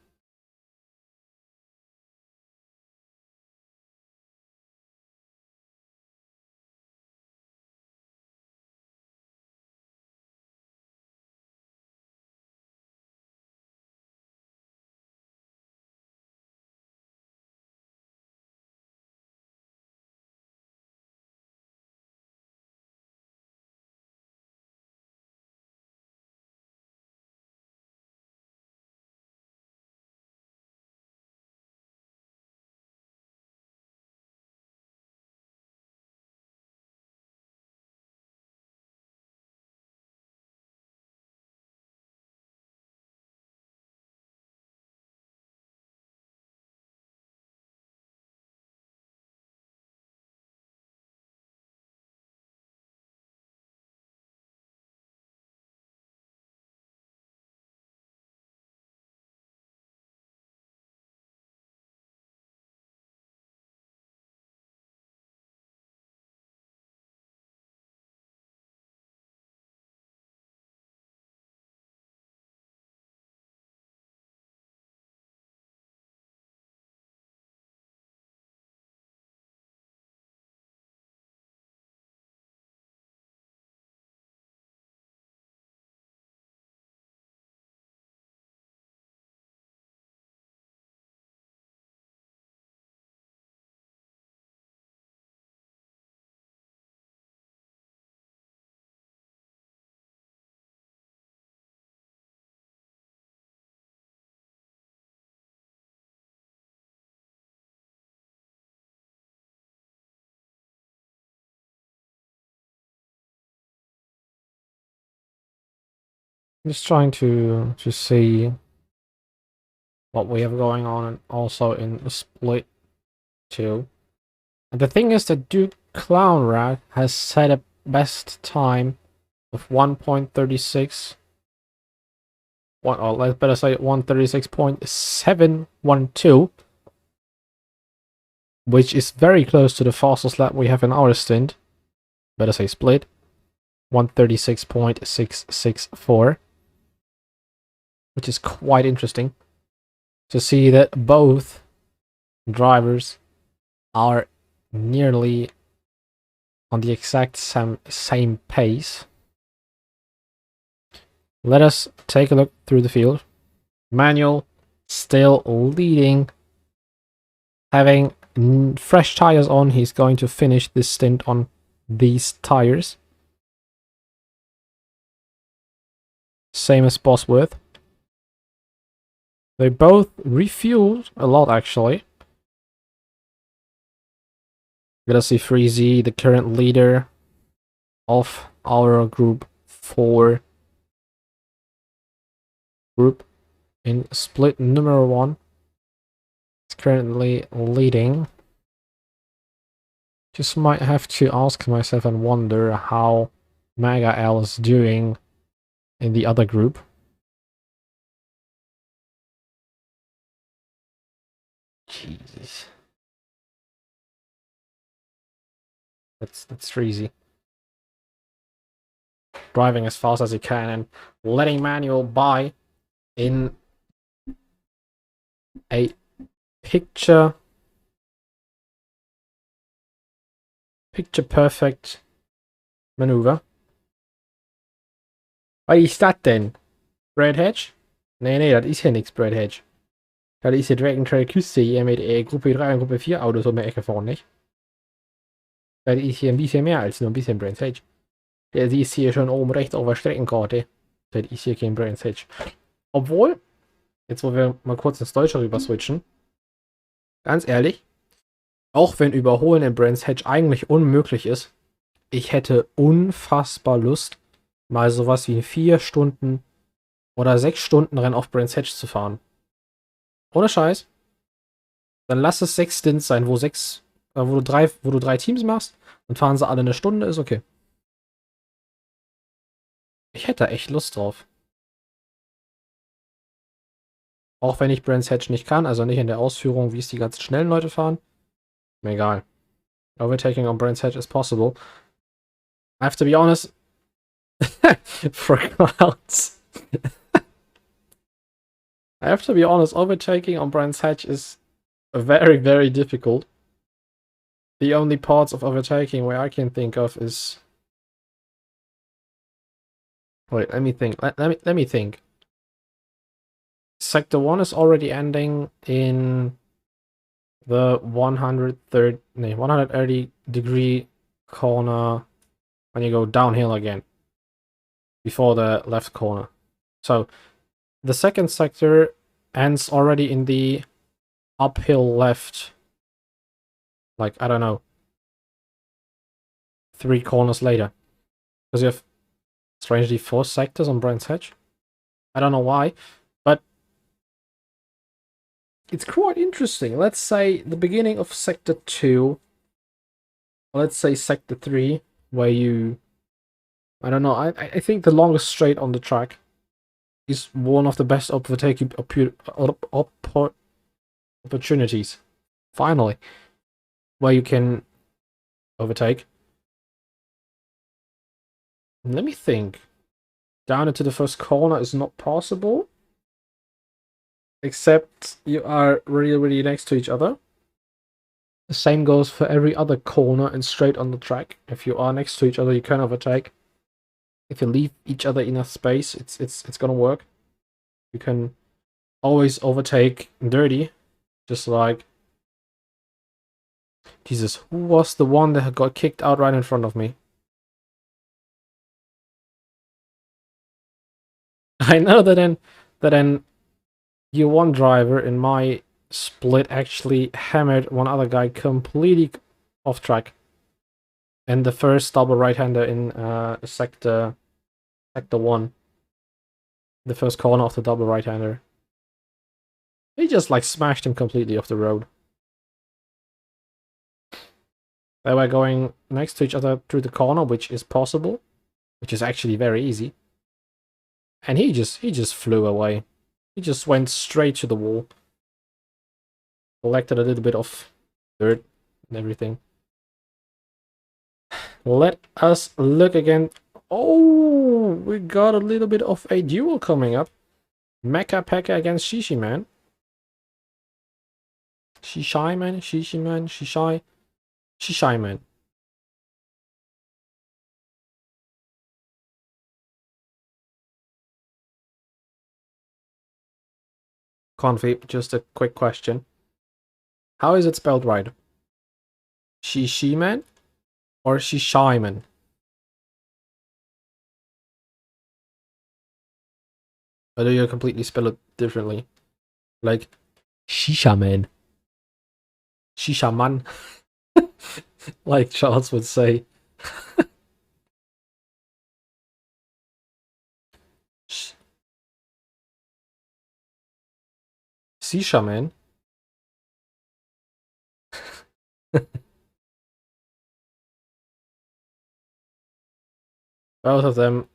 Just trying to see what we have going on, and also in the split too. And the thing is that Duke Clown Rat has set a best time of 1.36. Or let's better say 136.712, which is very close to the fastest lap we have in our stint. Better say split. 136.664, which is quite interesting to see that both drivers are nearly on the exact same pace. Let us take a look through the field. Manuel still leading. Having fresh tires on, he's going to finish this stint on these tires. Same as Bosworth. They both refueled a lot, actually. Gonna see Freezy, the current leader of our Group 4 group in split number 1. It's currently leading. Just might have to ask myself and wonder how Mega L is doing in the other group. Jeez. That's Freezy. Driving as fast as he can and letting Manuel by in a picture perfect maneuver. Was ist das denn? Brad Hedge? Nee, das ist ja nichts, Brad Hedge. Das ist ja Dragon Trail Küste hier mit Gruppe 3 und Gruppe 4 Autos um die Ecke vorne, nicht? Das ist hier ein bisschen mehr als nur ein bisschen Brad Hedge. Der ist hier schon oben rechts auf der Streckenkarte. Das ist hier kein Brad Hedge. Obwohl, jetzt wo wir mal kurz ins Deutsche rüber switchen, ganz ehrlich, auch wenn Überholen in Brands Hatch eigentlich unmöglich ist, ich hätte unfassbar Lust, mal sowas wie ein 4 Stunden oder 6 Stunden Rennen auf Brands Hatch zu fahren. Ohne Scheiß. Dann lass es 6 Stints sein, wo du 3 Teams machst, dann fahren sie alle eine Stunde, ist okay. Ich hätte echt Lust drauf. Auch wenn ich Brands Hatch nicht kann, also nicht in der Ausführung, wie es die ganz schnellen Leute fahren. Mir egal. Overtaking on Brands Hatch is possible. I have to be honest. For clouds. I have to be honest, overtaking on Brands Hatch is very, very difficult. The only parts of overtaking where I can think of is... Wait, let me think. Let me think. Sector 1 is already ending in the 130 degree corner when you go downhill again before the left corner. So the second sector ends already in the uphill left, like, I don't know, 3 corners later, because you have strangely 4 sectors on Brands Hatch. I don't know why, but it's quite interesting. Let's say the beginning of Sector 2, let's say Sector 3, where you... I don't know, I think the longest straight on the track is one of the best overtaking opportunities. Finally. Where you can overtake. Let me think. Down into the first corner is not possible. Except you are really, really next to each other. The same goes for every other corner and straight on the track. If you are next to each other, you can overtake. If you leave each other enough space, it's gonna work. You can always overtake dirty. Just like... Jesus, who was the one that got kicked out right in front of me? I know that an U1 driver in my split actually hammered one other guy completely off track. And the first double right-hander in sector 1. The first corner of the double right-hander. He just like smashed him completely off the road. They were going next to each other through the corner, which is possible, which is actually very easy. And he just flew away. He just went straight to the wall. Collected a little bit of dirt and everything. Let us look again. Oh, we got a little bit of a duel coming up. Mecha Pekka against Shishi Man. Shishai Man, Shishi Man, Shishai Man. Confi, just a quick question. How is it spelled right? Shishi Man or Shishai Man? Or do you completely spell it differently? Like Shisha Man. Shisha Man. Like Charles would say. Shisha Man. Both of them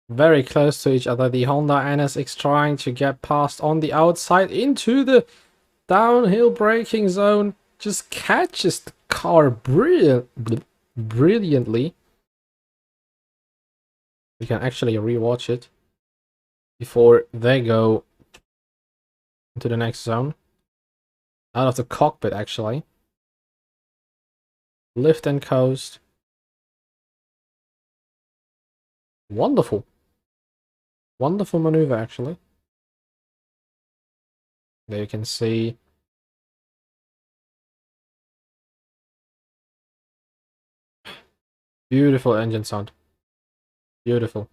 very close to each other. The Honda NSX trying to get past on the outside into the downhill braking zone. Just catches the car brilliantly. We can actually rewatch it before they go into the next zone. Out of the cockpit, actually. Lift and coast. Wonderful. Wonderful maneuver, actually. There you can see. Beautiful engine sound. Beautiful.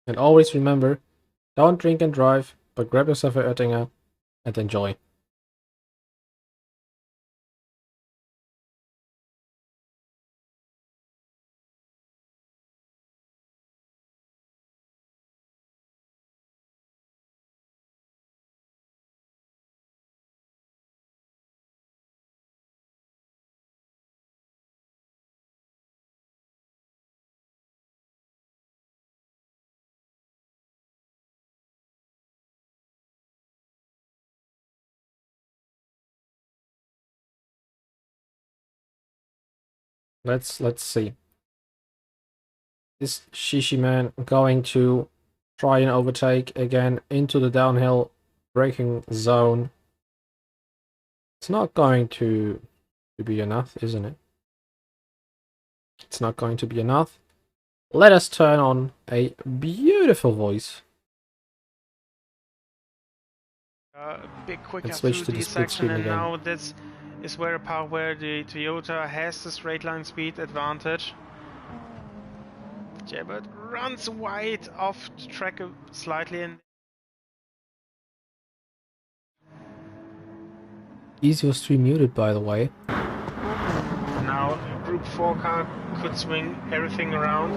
And always remember, don't drink and drive, but grab yourself a Oettinger and enjoy. Let's see. Is Shishi Man going to try and overtake again into the downhill braking zone? It's not going to be enough, isn't it? It's not going to be enough. Let us turn on a beautiful voice. A bit quicker Let's switch through to the the split section, screen and again. now this is where a part where the Toyota has the straight line speed advantage. Jaybird runs wide off the track slightly, and Is your stream muted, by the way? now Group 4 car could swing everything around.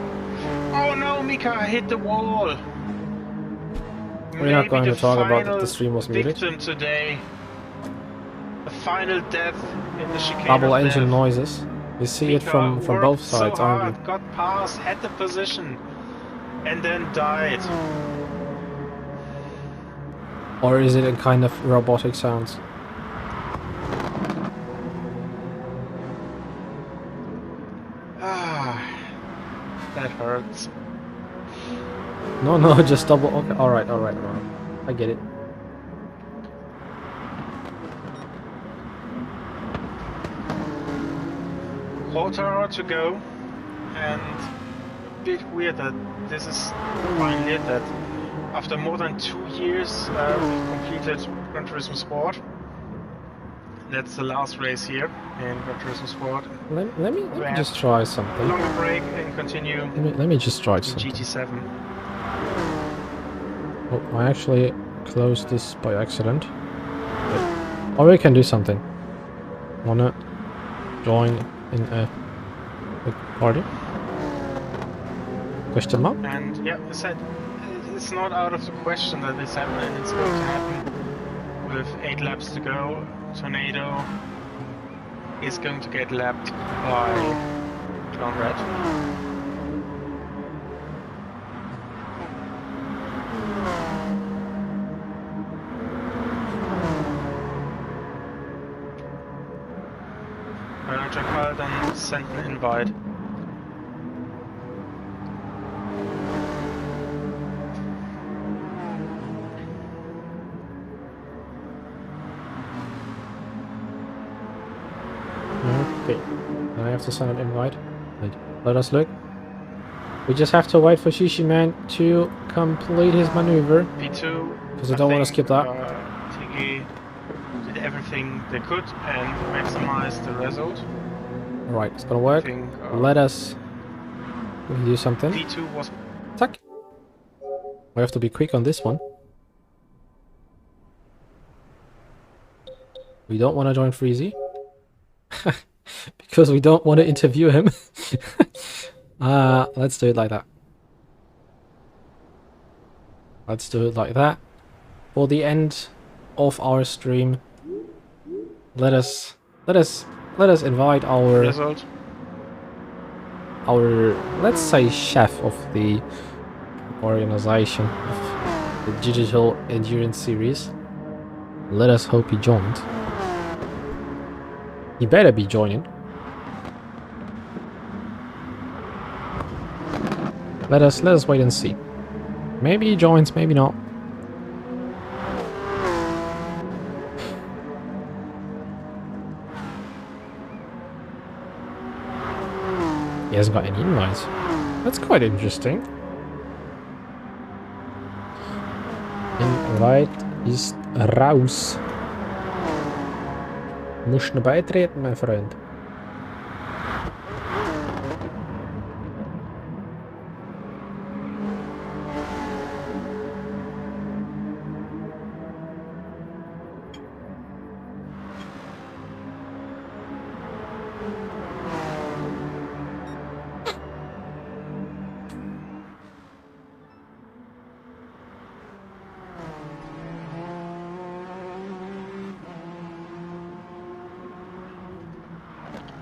Oh no, Mika hit the wall! We're not going to talk about that the stream was muted. Victim today. The final death in the chicane. Double of engine death. noise. You see it Mika from both worked sides, so aren't hard, you? got past, had the position, and then died. Or is it a kind of robotic sounds? Ah, that hurts. No, just double. Okay, alright. I get it. Quarter hour to go, and a bit weird that this is finally it, that after more than 2 years we've completed Gran Turismo Sport. That's the last race here in Gran Turismo Sport. Let me just try something. Long break and continue Let me just try to something. GT7. Oh, I actually closed this by accident. Or we can do something. Wanna? join in a party? Question mark? And yeah, I said it's not out of the question that this happened. It's going to happen with 8 laps to go. Tornado is going to get lapped by John Red. Jack then sent an invite. Okay, I have to send an invite. Wait, let us look. We just have to wait for Shishiman to complete his maneuver. P2. Because I don't want to skip that. TG did everything they could and maximized the result. Alright, it's gonna work. Let us do something. P2 was... Tuck. We have to be quick on this one. We don't want to join Freezy. Because we don't want to interview him. Let's do it like that. Let's do it like that. For the end of our stream, let us invite our result. Our, let's say, chef of the organization of the Digital Endurance Series. Let us hope he joined. He better be joining. Let us wait and see. Maybe he joins, maybe not. He hasn't got any invites. That's quite interesting. Invite ist raus. Musst noch beitreten, mein Freund.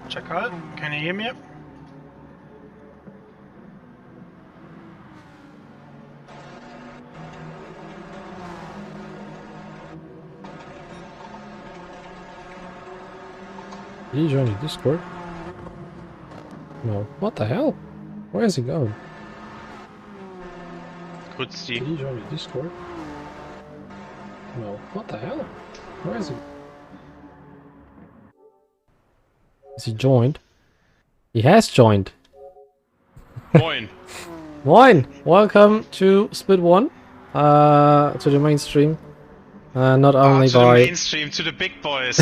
Check out. Can you hear me? Did he join the Discord? No. What the hell? Where is he going? Good see. Did he join the Discord? No. What the hell? Where is he? Is he joined? He has joined. Moin. Moin! Welcome to Split 1. To the mainstream. Not only to by... the mainstream, to the big boys.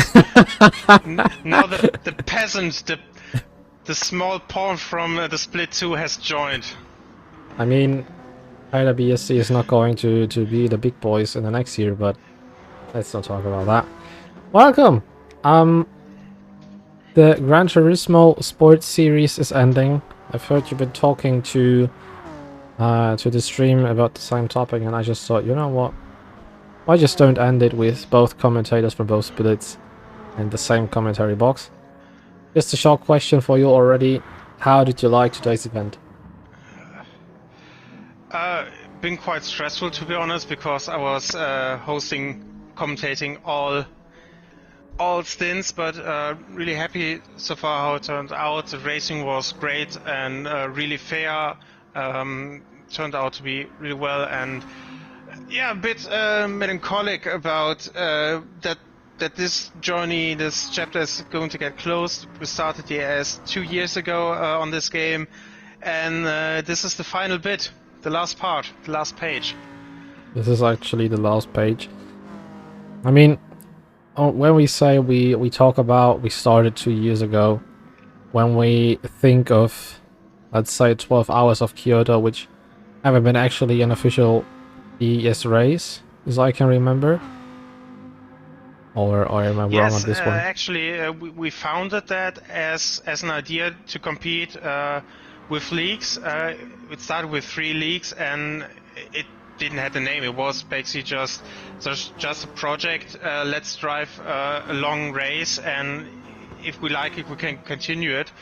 Now the peasant, the small pawn from the Split 2 has joined. I mean, either BSC is not going to be the big boys in the next year, but let's not talk about that. Welcome! The Gran Turismo Sports Series is ending. I've heard you've been talking to the stream about the same topic, and I just thought, you know what? Why just don't end it with both commentators from both splits in the same commentary box? Just a short question for you already. How did you like today's event? Been quite stressful, to be honest, because I was commentating all stints, but really happy so far how it turned out. The racing was great and really fair. Turned out to be really well, and yeah, a bit melancholic about that this journey, this chapter is going to get closed. We started the AS 2 years ago on this game, and this is the final bit, the last part, the last page. This is actually the last page. I mean, when we say we talk about we started 2 years ago, when we think of, let's say, 12 hours of Kyoto, which haven't been actually an official ES race, as I can remember. or am I wrong on Yes, this one? actually, we founded that as an idea to compete with leagues. It started with 3 leagues, and it didn't have a name. It was basically just a project. Let's drive a long race, and if we like it, we can continue it.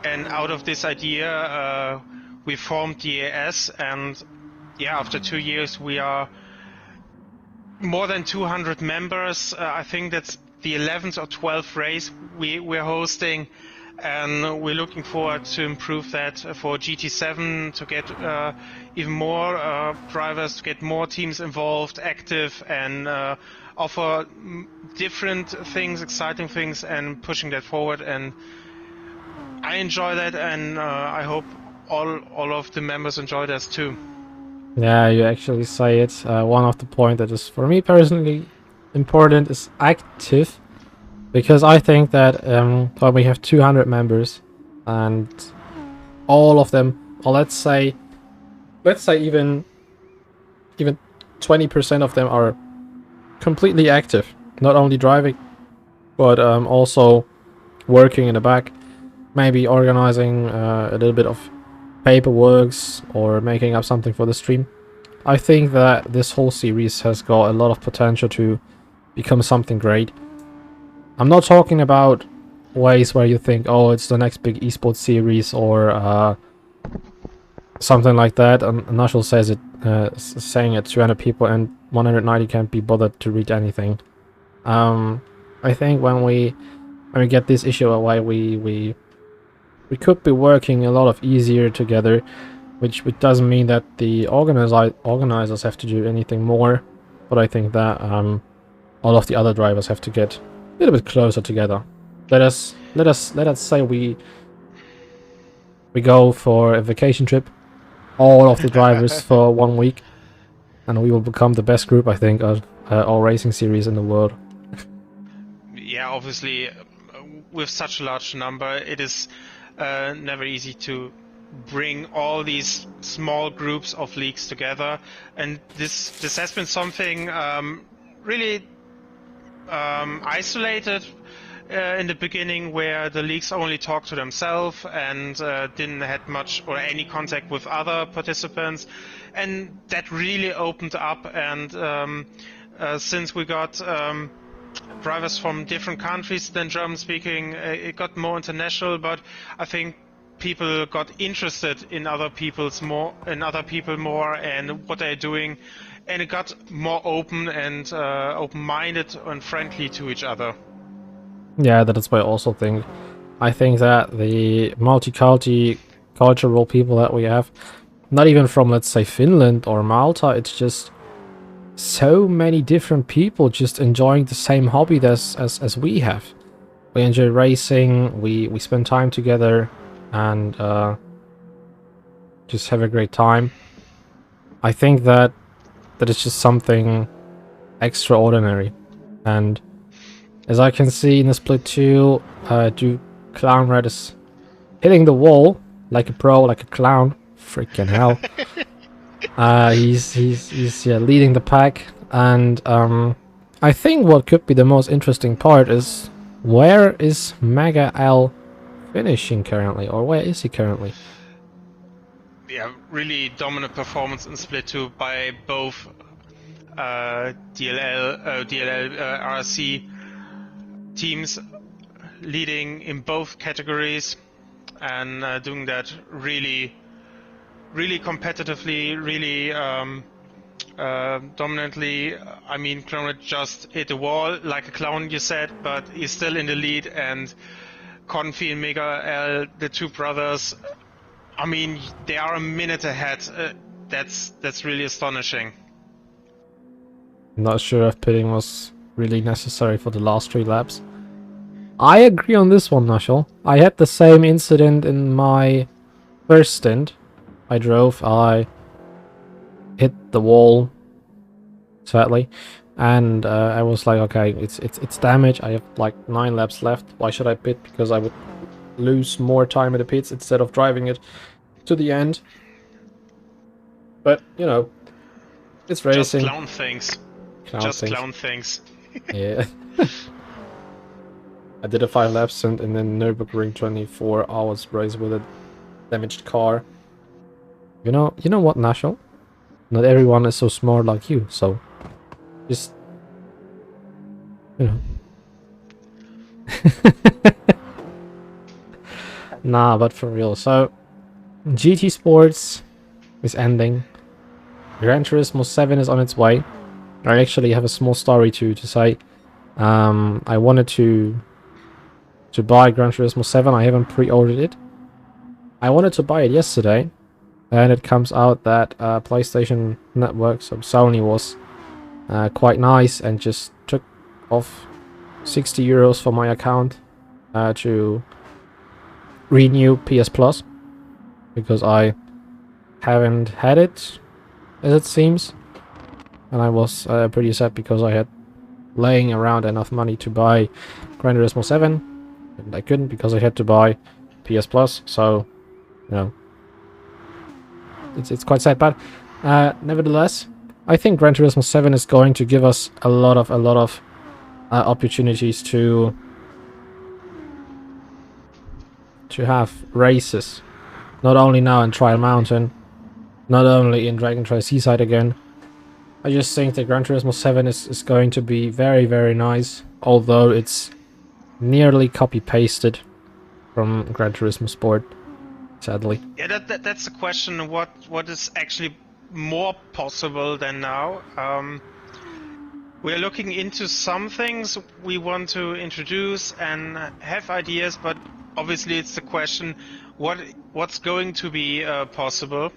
And out of this idea, we formed the AS, and yeah, after 2 years, we are more than 200 members. I think that's the 11th or 12th race we're hosting, and we're looking forward to improve that for GT7 to get even more drivers, to get more teams involved, active, and offer different things, exciting things, and pushing that forward. And I enjoy that, and I hope all of the members enjoy this too. Yeah, you actually say it. One of the point that is for me personally important is active, because I think that when we have 200 members and all of them, or let's say even 20% of them are completely active, not only driving but also working in the back, maybe organizing a little bit of paperworks or making up something for the stream. I think that this whole series has got a lot of potential to become something great. I'm not talking about ways where you think, oh, it's the next big esports series or something like that. And Nashel says it, saying it 200 people and 190 can't be bothered to read anything. I think when we get this issue away, we could be working a lot of easier together, which doesn't mean that the organizers have to do anything more, but I think that all of the other drivers have to get a little bit closer together. Let us say we go for a vacation trip, all of the drivers for 1 week, and we will become the best group, I think, of all racing series in the world. Yeah, obviously, with such a large number, it is never easy to bring all these small groups of leagues together, and this has been something really isolated in the beginning, where the leagues only talked to themselves and didn't had much or any contact with other participants, and that really opened up. And since we got drivers from different countries than German speaking, it got more international. But I think people got interested in other people more and what they're doing, and it got more open and open-minded and friendly to each other. Yeah, that is why I also think. I think that the multicultural people that we have, not even from, let's say, Finland or Malta, it's just so many different people just enjoying the same hobby as we have. We enjoy racing, we spend time together, and just have a great time. I think that is just something extraordinary. And as I can see in the split 2, Duke Clown Red is hitting the wall like a pro, like a clown. Freaking hell. He's leading the pack, and I think what could be the most interesting part is, where is Mega L finishing currently, or where is he currently? Yeah, really dominant performance in Split 2 by both DLL, RC teams, leading in both categories and doing that really competitively, really dominantly. I mean, Clown just hit the wall like a clown, you said, but he's still in the lead. And Confi and Mega L, the two brothers, I mean, they are a minute ahead. That's really astonishing. I'm not sure if pitting was really necessary for the last 3 laps. I agree on this one, Nashel. I had the same incident in my first stint. I drove, I hit the wall, sadly, and I was like, okay, it's damage. I have like 9 laps left. Why should I pit? Because I would lose more time in the pits instead of driving it to the end. But you know, it's racing. Just clown things. Yeah. I did a 5 lap stint and then Nürburgring 24 hours race with a damaged car. You know what, Nashel? Not everyone is so smart like you, so just, you know. Nah, but for real. So, GT Sports is ending. Gran Turismo 7 is on its way. I actually have a small story to say. I wanted to buy Gran Turismo 7. I haven't pre-ordered it. I wanted to buy it yesterday, and it comes out that PlayStation Network, so Sony, was quite nice and just took off 60 euros for my account to renew PS Plus, because I haven't had it, as it seems, and I was pretty sad because I had laying around enough money to buy Gran Turismo 7, and I couldn't because I had to buy PS Plus, so, you know, it's quite sad, but nevertheless, I think Gran Turismo 7 is going to give us a lot of opportunities to have races, not only now in Trial Mountain, not only in Dragon Trail Seaside again. I just think that Gran Turismo 7 is going to be very, very nice, although it's nearly copy-pasted from Gran Turismo Sport, sadly. Yeah, that's the question. What is actually more possible than now? We're looking into some things we want to introduce and have ideas, but obviously it's the question what's going to be possible.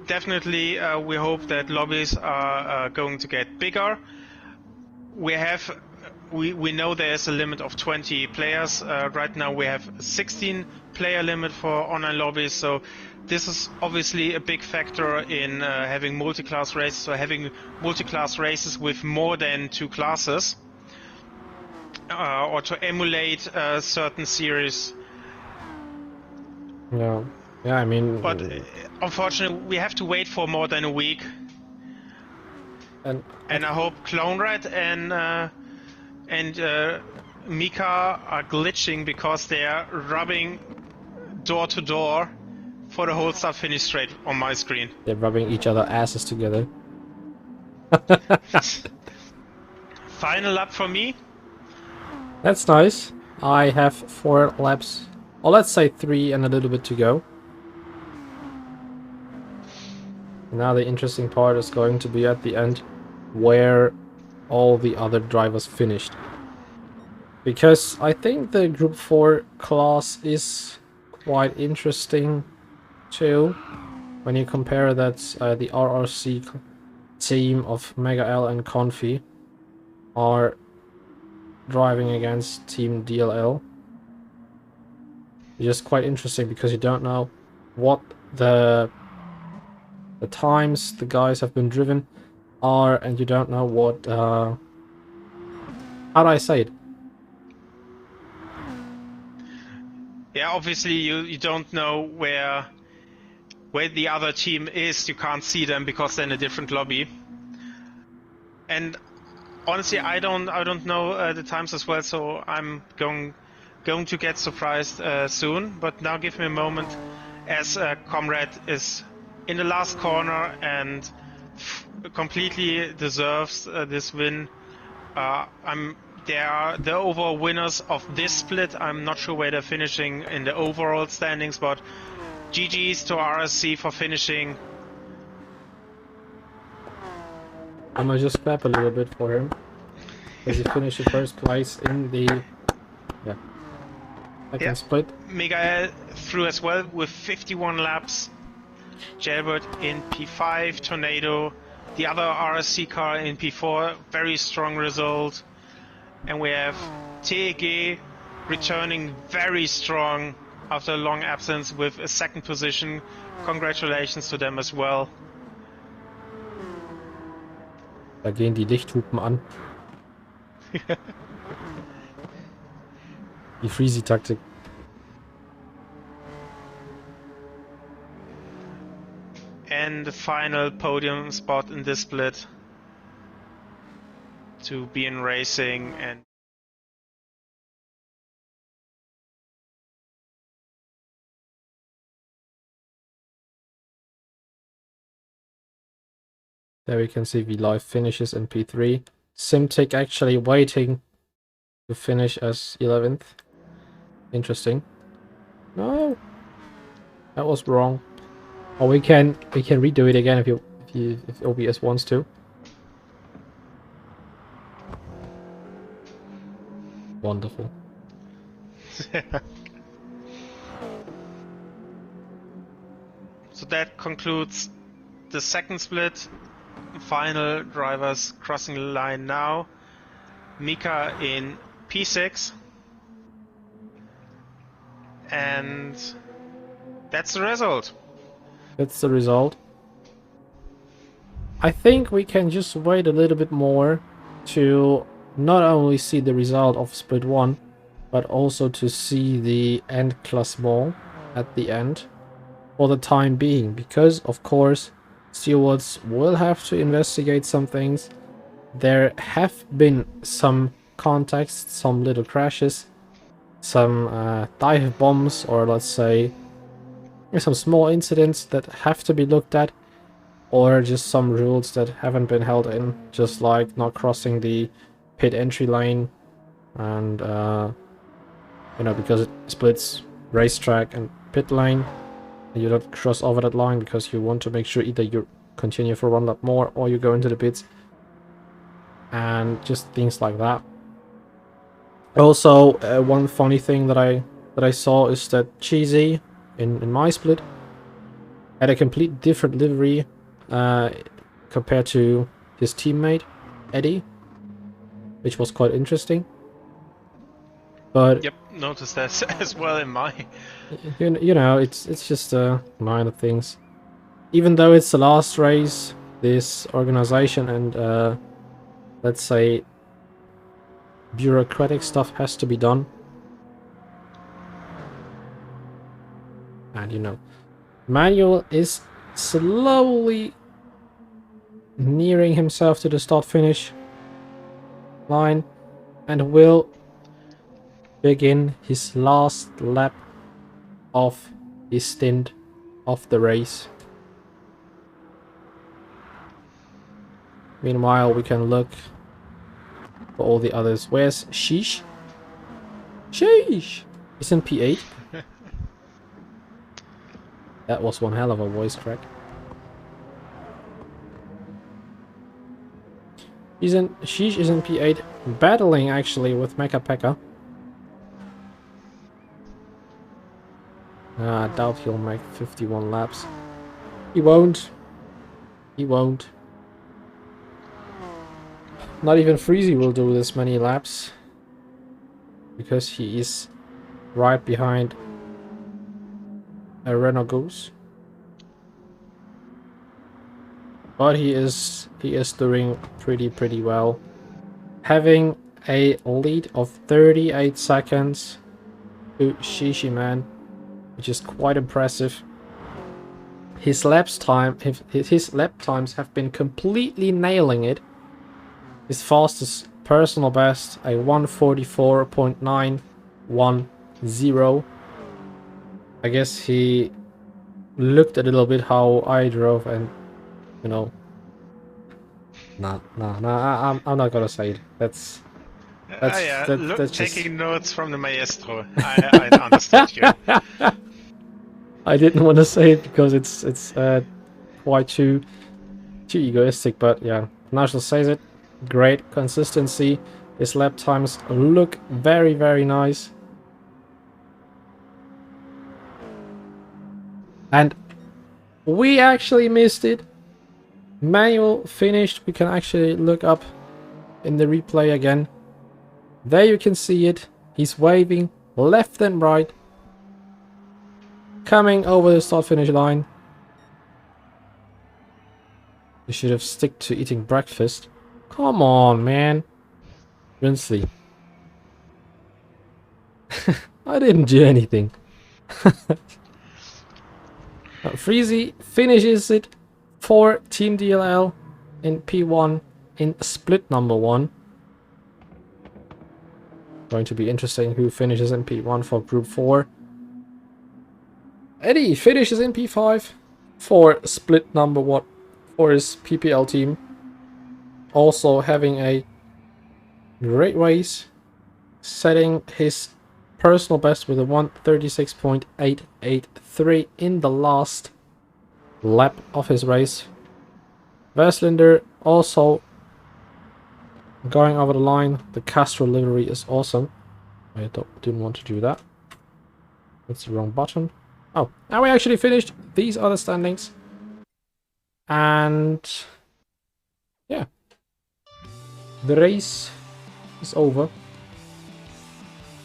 Definitely, we hope that lobbies are going to get bigger. We know there's a limit of 20 players. Right now we have a 16 player limit for online lobbies, so this is obviously a big factor in having multi-class races, or having multi-class races with more than 2 classes, or to emulate certain series. Yeah, I mean... But unfortunately, we have to wait for more than a week. And I hope Clone Red and Mika are glitching, because they are rubbing door to door for the whole start finish straight on my screen. They're rubbing each other asses together. Final lap for me. That's nice. I have 4 laps, or let's say 3 and a little bit to go. Now the interesting part is going to be at the end, where all the other drivers finished. Because I think the Group 4 class is quite interesting too, when you compare that the RRC team of Mega L and Confi are driving against Team DLL. It's just quite interesting because you don't know what the times the guys have been driven are, and you don't know what how do I say it? Yeah, obviously you don't know where the other team is. You can't see them because they're in a different lobby. And honestly, I don't know the times as well, so I'm going to get surprised soon. But now give me a moment, as Comrade is in the last corner and completely deserves this win. They are the overall winners of this split. I'm not sure where they're finishing in the overall standings, but GG's to RSC for finishing. I'm gonna just clap a little bit for him, because he finished in first place in the second split. Miguel through as well with 51 laps. Jailbird in P5, Tornado, the other RSC car in P4, very strong result. And we have TEG returning very strong after a long absence with a second position. Congratulations to them as well. Da gehen die Lichthupen an. Die Freezy-Taktik. And the final podium spot in this split. to be in racing. And There we can see the live finishes in P3. Simtic actually waiting to finish as 11th. Interesting. No, that was wrong. Or we can redo it again if OBS wants to. Wonderful. So that concludes the second split. Final drivers crossing the line now. Mika in P6. And that's the result. That's the result. I think we can just wait a little bit more to not only see the result of split 1, but also to see the end classement at the end for the time being, because of course stewards will have to investigate some things. There have been some contacts, some little crashes, some dive bombs, or let's say some small incidents that have to be looked at, or just some rules that haven't been held in, just like not crossing the pit entry lane, and you know, because it splits racetrack and pit lane, and you don't cross over that line because you want to make sure either you continue for one lap more or you go into the pits, and just things like that. Also, one funny thing that I saw is that Cheesy in my split had a complete different livery compared to his teammate Eddie, which was quite interesting. But yep, noticed that as well in my. you know, it's just minor things. Even though it's the last race, this organization and let's say bureaucratic stuff has to be done. And you know, Manuel is slowly nearing himself to the start finish line and will begin his last lap of his stint of the race. Meanwhile, we can look for all the others. Where's Sheesh? Sheesh! He's in P8. That was one hell of a voice crack. Sheesh is in P8, battling actually with Mecha Pekka. I doubt he'll make 51 laps. He won't. He won't. Not even Freezy will do this many laps, because he is right behind a Renault Goose. But he is doing pretty well, having a lead of 38 seconds to Shishi Man, which is quite impressive. His lap times have been completely nailing it. His fastest personal best, a 1:44.910. I guess he looked a little bit how I drove, and you know, I'm not gonna say it. That's taking notes from the maestro. I understood you. I didn't want to say it because it's quite too egoistic, but yeah, Nigel says it. Great consistency. His lap times look very nice. And we actually missed it. Manuel finished. We can actually look up in the replay again. There you can see it. He's waving left and right, coming over the start finish line. You should have stick to eating breakfast. Come on, man. Rinsley. I didn't do anything. Freezy finishes it for Team DLL in P1 in split number 1. Going to be interesting who finishes in P1 for Group 4. Eddie finishes in P5 for split number 1 for his PPL team. Also having a great race, setting his personal best with a 1:36.883 in the last lap of his race. Verslinder also going over the line. The Castro livery is awesome. I didn't want to do that. That's the wrong button. Oh, and we actually finished. These are the standings. And yeah, the race is over.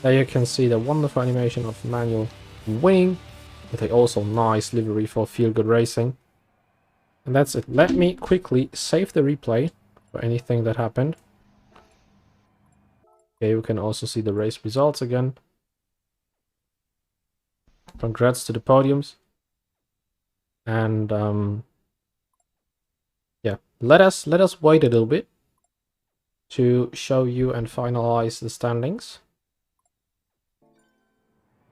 There you can see the wonderful animation of Manuel winning, with a also nice livery for Feel Good Racing. And that's it. Let me quickly save the replay for anything that happened. Okay, we can also see the race results again. Congrats to the podiums. And yeah, let us wait a little bit to show you and finalize the standings.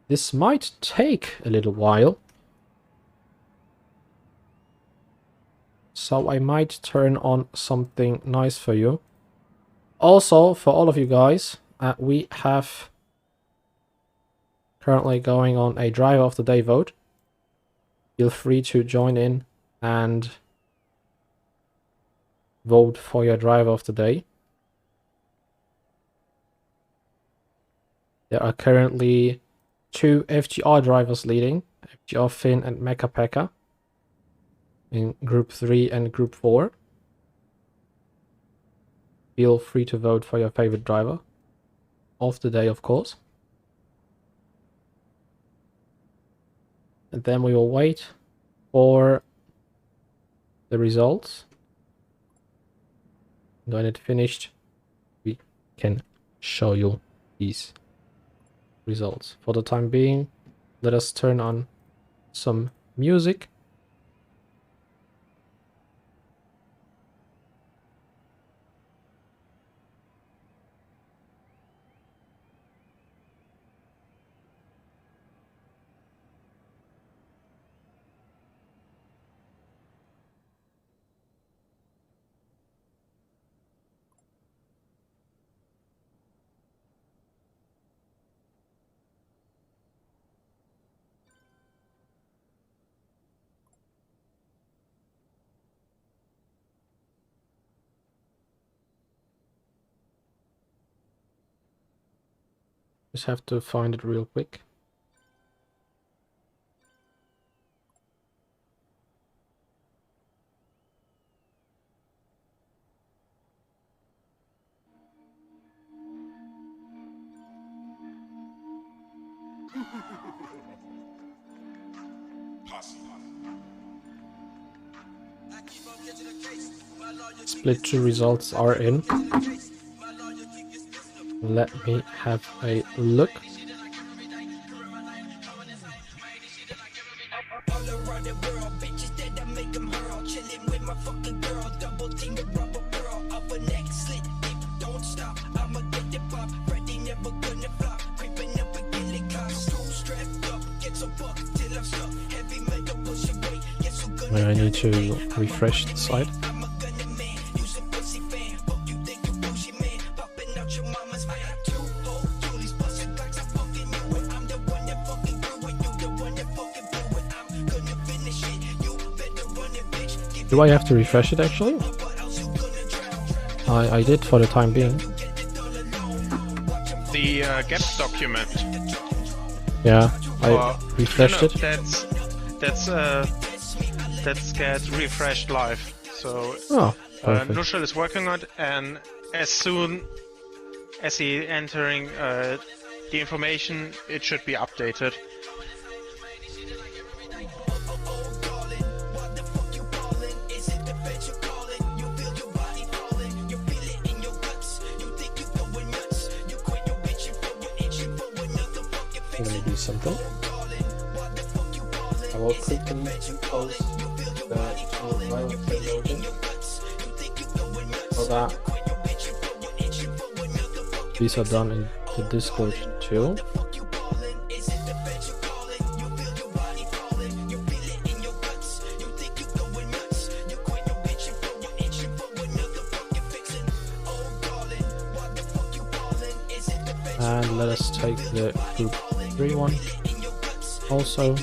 This might take a little while, so I might turn on something nice for you. Also, for all of you guys, we have currently going on a Driver of the Day vote. Feel free to join in and vote for your Driver of the Day. There are currently 2 FGR drivers leading, FGR Finn and Mecha Pekka, in Group 3 and Group 4. Feel free to vote for your favorite driver of the day, of course. And then we will wait for the results. When it's finished, we can show you these results. For the time being, let us turn on some music. Just have to find it real quick. Split 2 results are in. Let me have a look. I need to refresh the site. Do I have to refresh it actually? I did for the time being. The GAPS document. Yeah, I refreshed it. That's get refreshed live. So Nushel is working on it, and as soon as he entering the information, it should be updated. Let me do something. I will quickly post the so that these are done in the Discord too. And let us take the group 3 one also.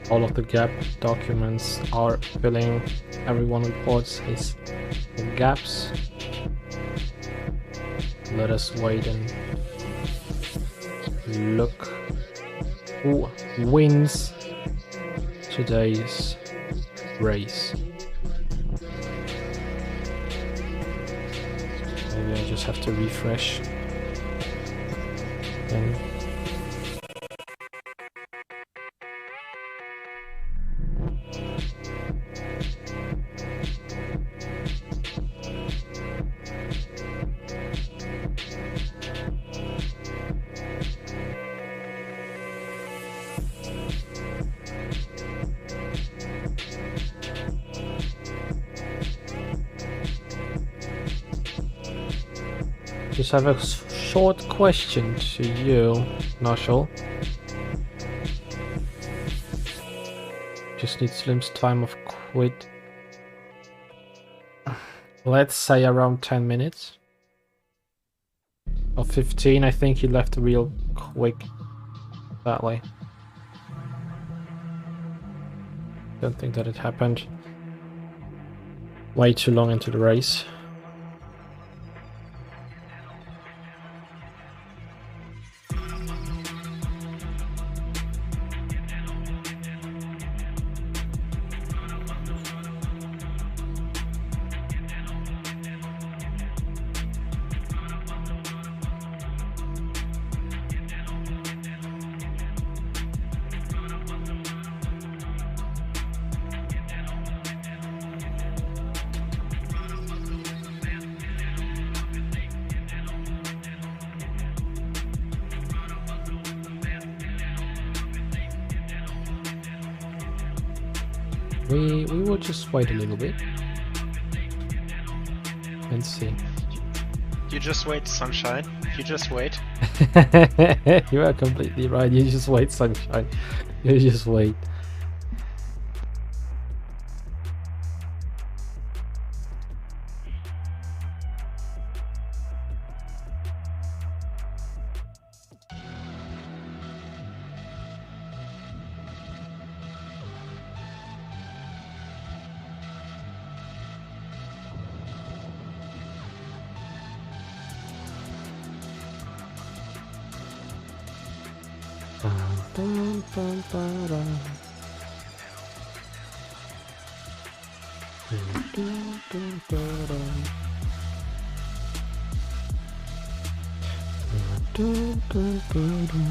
All of the gap documents are filling. Everyone reports his gaps. Let us wait and look who wins today's race. Maybe I just have to refresh. Then just have a short question to you, Marshall. Just need Slim's time of quit. Let's say around 10 minutes. Or 15, I think he left real quick that way. Don't think that it happened way too long into the race. We will just wait a little bit and see. You just wait, sunshine. You just wait. You are completely right. You just wait, sunshine. You just wait. Dun, dun, dun, dun. Dun, dun, dun, dun, dun. Dun, dun, dun, dun.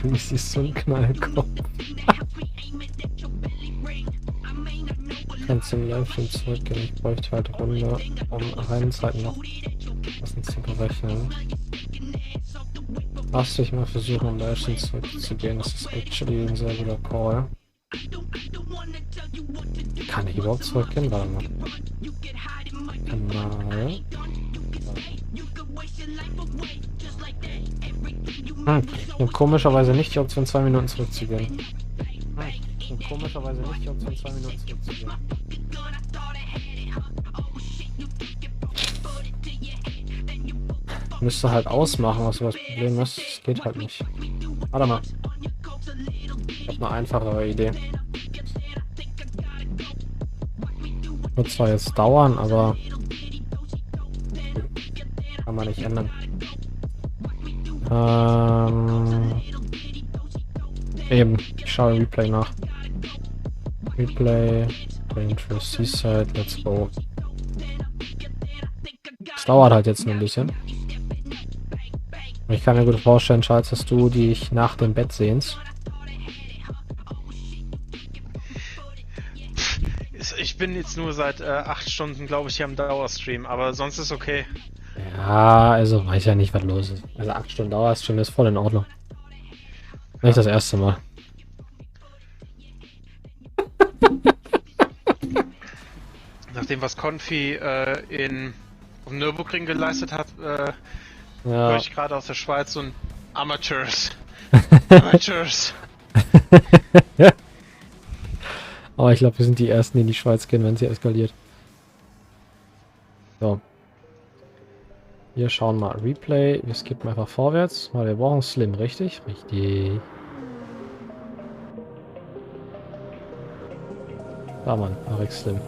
Wie siehst so ein Knallkopf? Kannst du im Livestream zurückgehen? Ich bräuchte halt Runde, um Rennzeiten noch passend zu berechnen. Lass dich mal versuchen, im Livestream zurückzugehen. Das ist actually ein sehr guter Call. Kann ich überhaupt zurückgehen? Warte mal. Kanal. Ich habe komischerweise nicht die Option, 2 Minuten zurückzugehen. Ich habe komischerweise nicht die Option, 2 Minuten zurückzugehen. Müsste halt ausmachen, was das Problem ist. Das geht halt nicht. Warte mal. Ich habe eine einfachere Idee. Wird zwar jetzt dauern, aber kann man nicht ändern. Eben, ich schaue im Replay nach. Replay, Dangerous Seaside, let's go. Das dauert halt jetzt nur ein bisschen. Ich kann mir gut vorstellen, Charles, dass du dich nach dem Bett sehnst. Ich bin jetzt nur seit 8 Stunden, glaube ich, hier am Dauerstream, aber sonst ist okay. Ja, also weiß ja nicht, was los ist. Also 8 Stunden Dauerstream ist voll in Ordnung. Nicht das erste Mal. Nachdem was Konfi auf dem Nürburgring geleistet hat, Ja. höre ich gerade aus der Schweiz so ein Amateurs. Amateurs. Aber ich glaube, wir sind die Ersten, die in die Schweiz gehen, wenn sie eskaliert. So. Wir schauen mal. Replay. Wir skippen einfach vorwärts. Weil wir brauchen Slim, richtig? Richtig. Da, Mann. Arex Slim.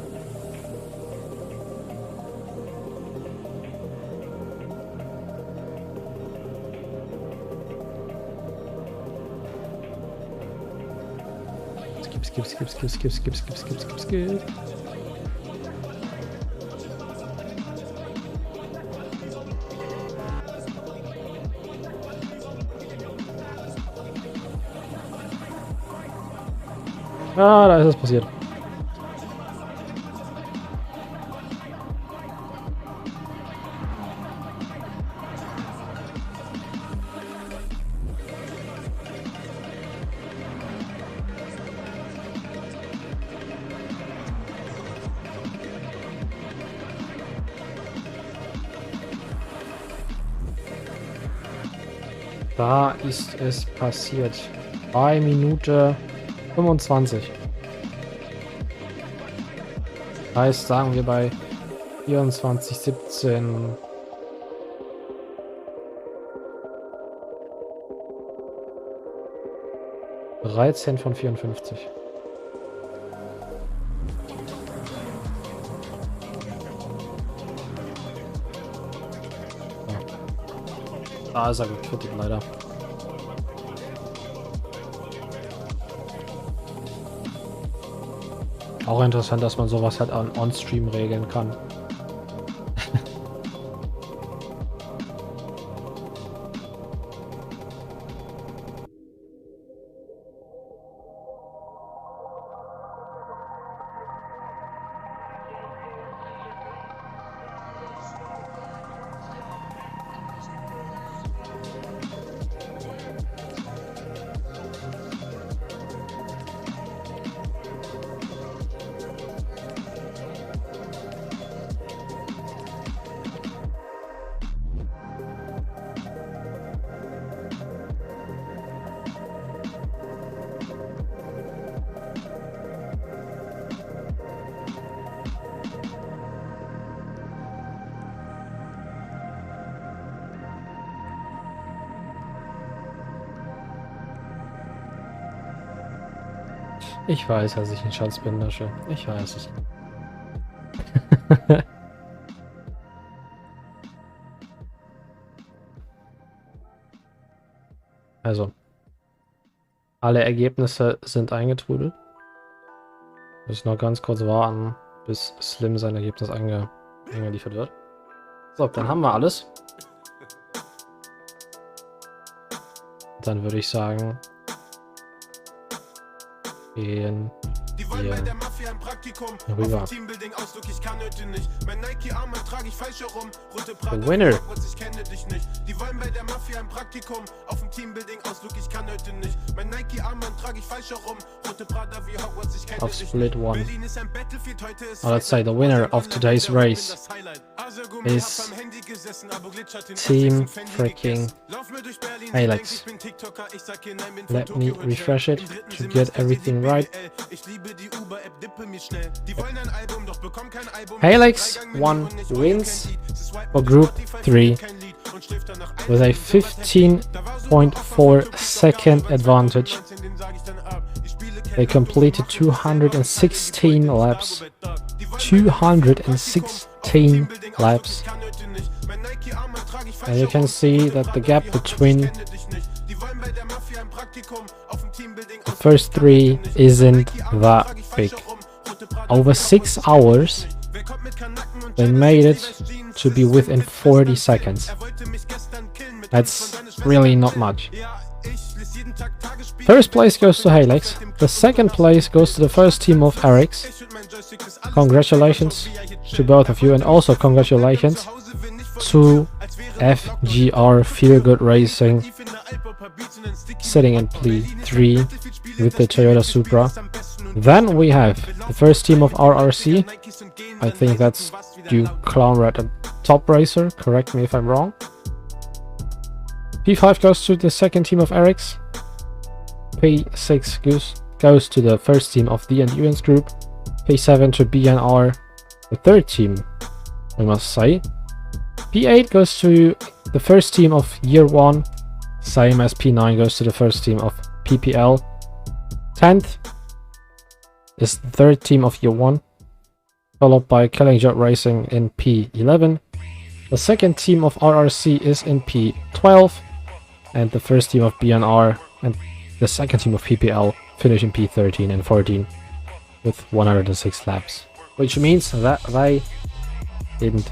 Skip. Ah, da ist es passiert. Da ist es passiert. Bei Minute 25. Heißt, sagen wir bei 24:17. (13 von 54). Da ist er gekrittet, leider. Auch interessant, dass man sowas halt on-stream regeln kann. Ich weiß, dass ich ein Schatz bin, Lasche. Ich weiß es. Also. Alle Ergebnisse sind eingetrudelt. Wir müssen noch ganz kurz warten, bis Slim sein Ergebnis eingeliefert wird. So, dann haben wir alles. Dann würde ich sagen, gehen Die wollen bei wir der Mafia im Praktikum. rüber. Auf dem Teambuilding Ausdruck, ich kann heute nicht. Mein Nike-Armband trage ich falsch herum. Rote Prada, The winner. ich kenne dich nicht. Die wollen bei der Mafia im Praktikum. Auf dem Teambuilding Ausdruck, ich kann heute nicht. Mein Nike-Armband trage ich falsch herum. Rote Prada wie Hogwarts, ich kenne Of dich split nicht. one. Berlin ist ein Battlefield, heute ist Let's say the winner of today's race is Team freaking Alex. Let me refresh it to get everything right. Alex 1 wins for Group 3 with a 15.4 second advantage. They completed 216 laps. 216 laps. And you can see that the gap between the first three isn't that big. Over 6 hours, they made it to be within 40 seconds. That's really not much. First place goes to Halex. The second place goes to the first team of Eric's. Congratulations to both of you, and also congratulations to FGR Feel Good Racing, sitting in P3 with the Toyota Supra. Then we have the first team of RRC. I think that's Duke Clownrat and Top Racer, correct me if I'm wrong. P5 goes to the second team of Eric's. P6 goes to the first team of the Endurance Group. P7 to BNR, the third team, I must say. P8 goes to the first team of Year 1, same as P9 goes to the first team of PPL. 10th is the third team of Year 1, followed by Killing Joke Racing in P11. The second team of RRC is in P12, and the first team of BNR and the second team of PPL finish in P13 and 14 with 106 laps, which means that they didn't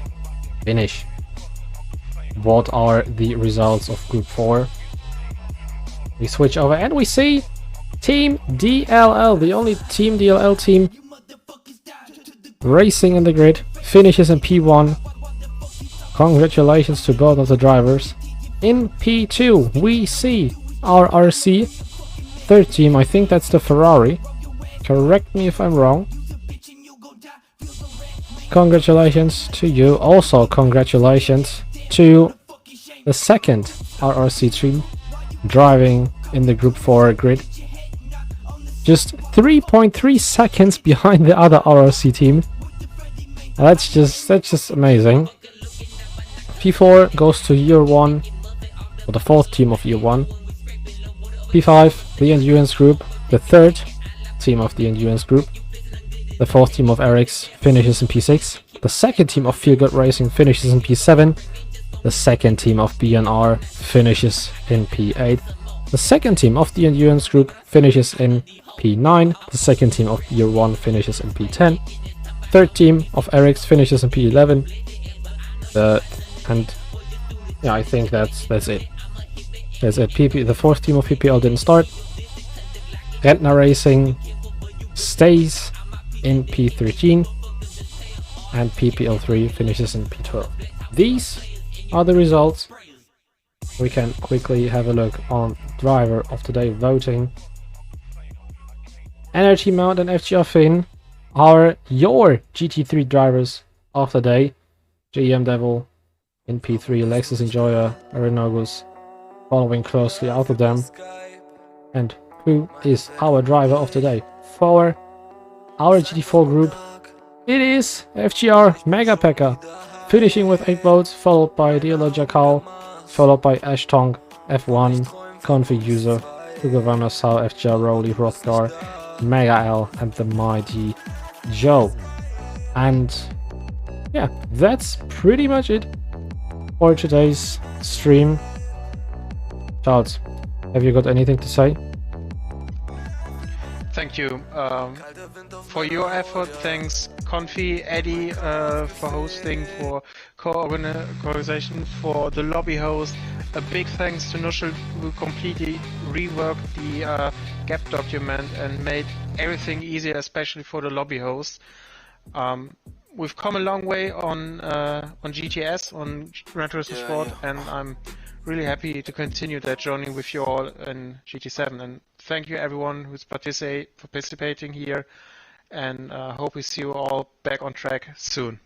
finish. What are the results of Group 4? We switch over and we see Team DLL, the only Team DLL team racing in the grid, finishes in P1. Congratulations to both of the drivers. In P2 we see RRC, third team, I think that's the Ferrari. Correct me if I'm wrong. Congratulations to you. Also congratulations to the second RRC team driving in the Group 4 grid. Just 3.3 seconds behind the other RRC team. That's just amazing. P4 goes to Year 1, or the fourth team of Year 1. P5, the Endurance Group, the third team of the Endurance Group. The fourth team of Eric's finishes in P6. The second team of Feel Good Racing finishes in P7. The second team of BNR finishes in P8. The second team of the Endurance Group finishes in P9. The second team of Year 1 finishes in P10. Third team of Eric's finishes in P11. And yeah, I think that's it. That's it. The fourth team of PPL didn't start. Rentner Racing stays in P13 and PPL3 finishes in P12. These are the results. We can quickly have a look on driver of the day voting. Energy Mount and FGR Finn are your GT3 drivers of the day. GM Devil in P3, Lexus Enjoyer, Arenogus following closely out of them. And who is our driver of the day? For our GT4 group, it is FGR Mega Pekka, finishing with 8 votes, followed by Diallo Jakal, followed by Ashtong, F1, Config User, Hugo Van Nassau, FGR Rowley, Hrothgar, Mega L, and the Mighty Joe. And yeah, that's pretty much it for today's stream. Charles, have you got anything to say? Thank thank you for your effort. Thanks, Confi, Eddie, for hosting, for co-organization, for the lobby host. A big thanks to Nushel, who completely reworked the gap document and made everything easier, especially for the lobby host. We've come a long way on GTS, on Gran Turismo Sport, and I'm really happy to continue that journey with you all in GT7. And thank you everyone who's participating here, and hope we see you all back on track soon.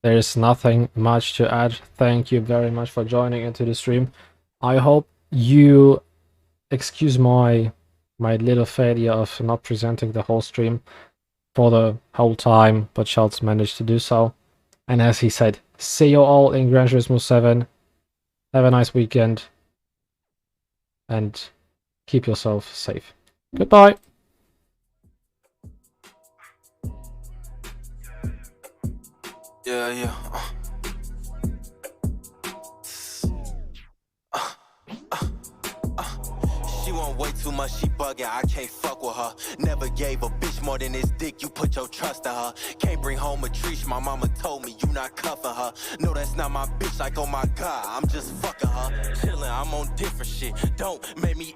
There's nothing much to add. Thank you very much for joining into the stream. I hope you excuse my little failure of not presenting the whole stream for the whole time, but Schultz managed to do so. And as he said, see you all in Gran Turismo 7. Have a nice weekend and keep yourself safe. Goodbye. Yeah. She want way too much, she bugging, I can't fuck with her. Never gave a bitch more than this dick, you put your trust in her. Can't bring home a treat, my mama told me you not cuffing her. No, that's not my bitch, like oh my god, I'm just fucking her. Chillin', I'm on different shit, don't make me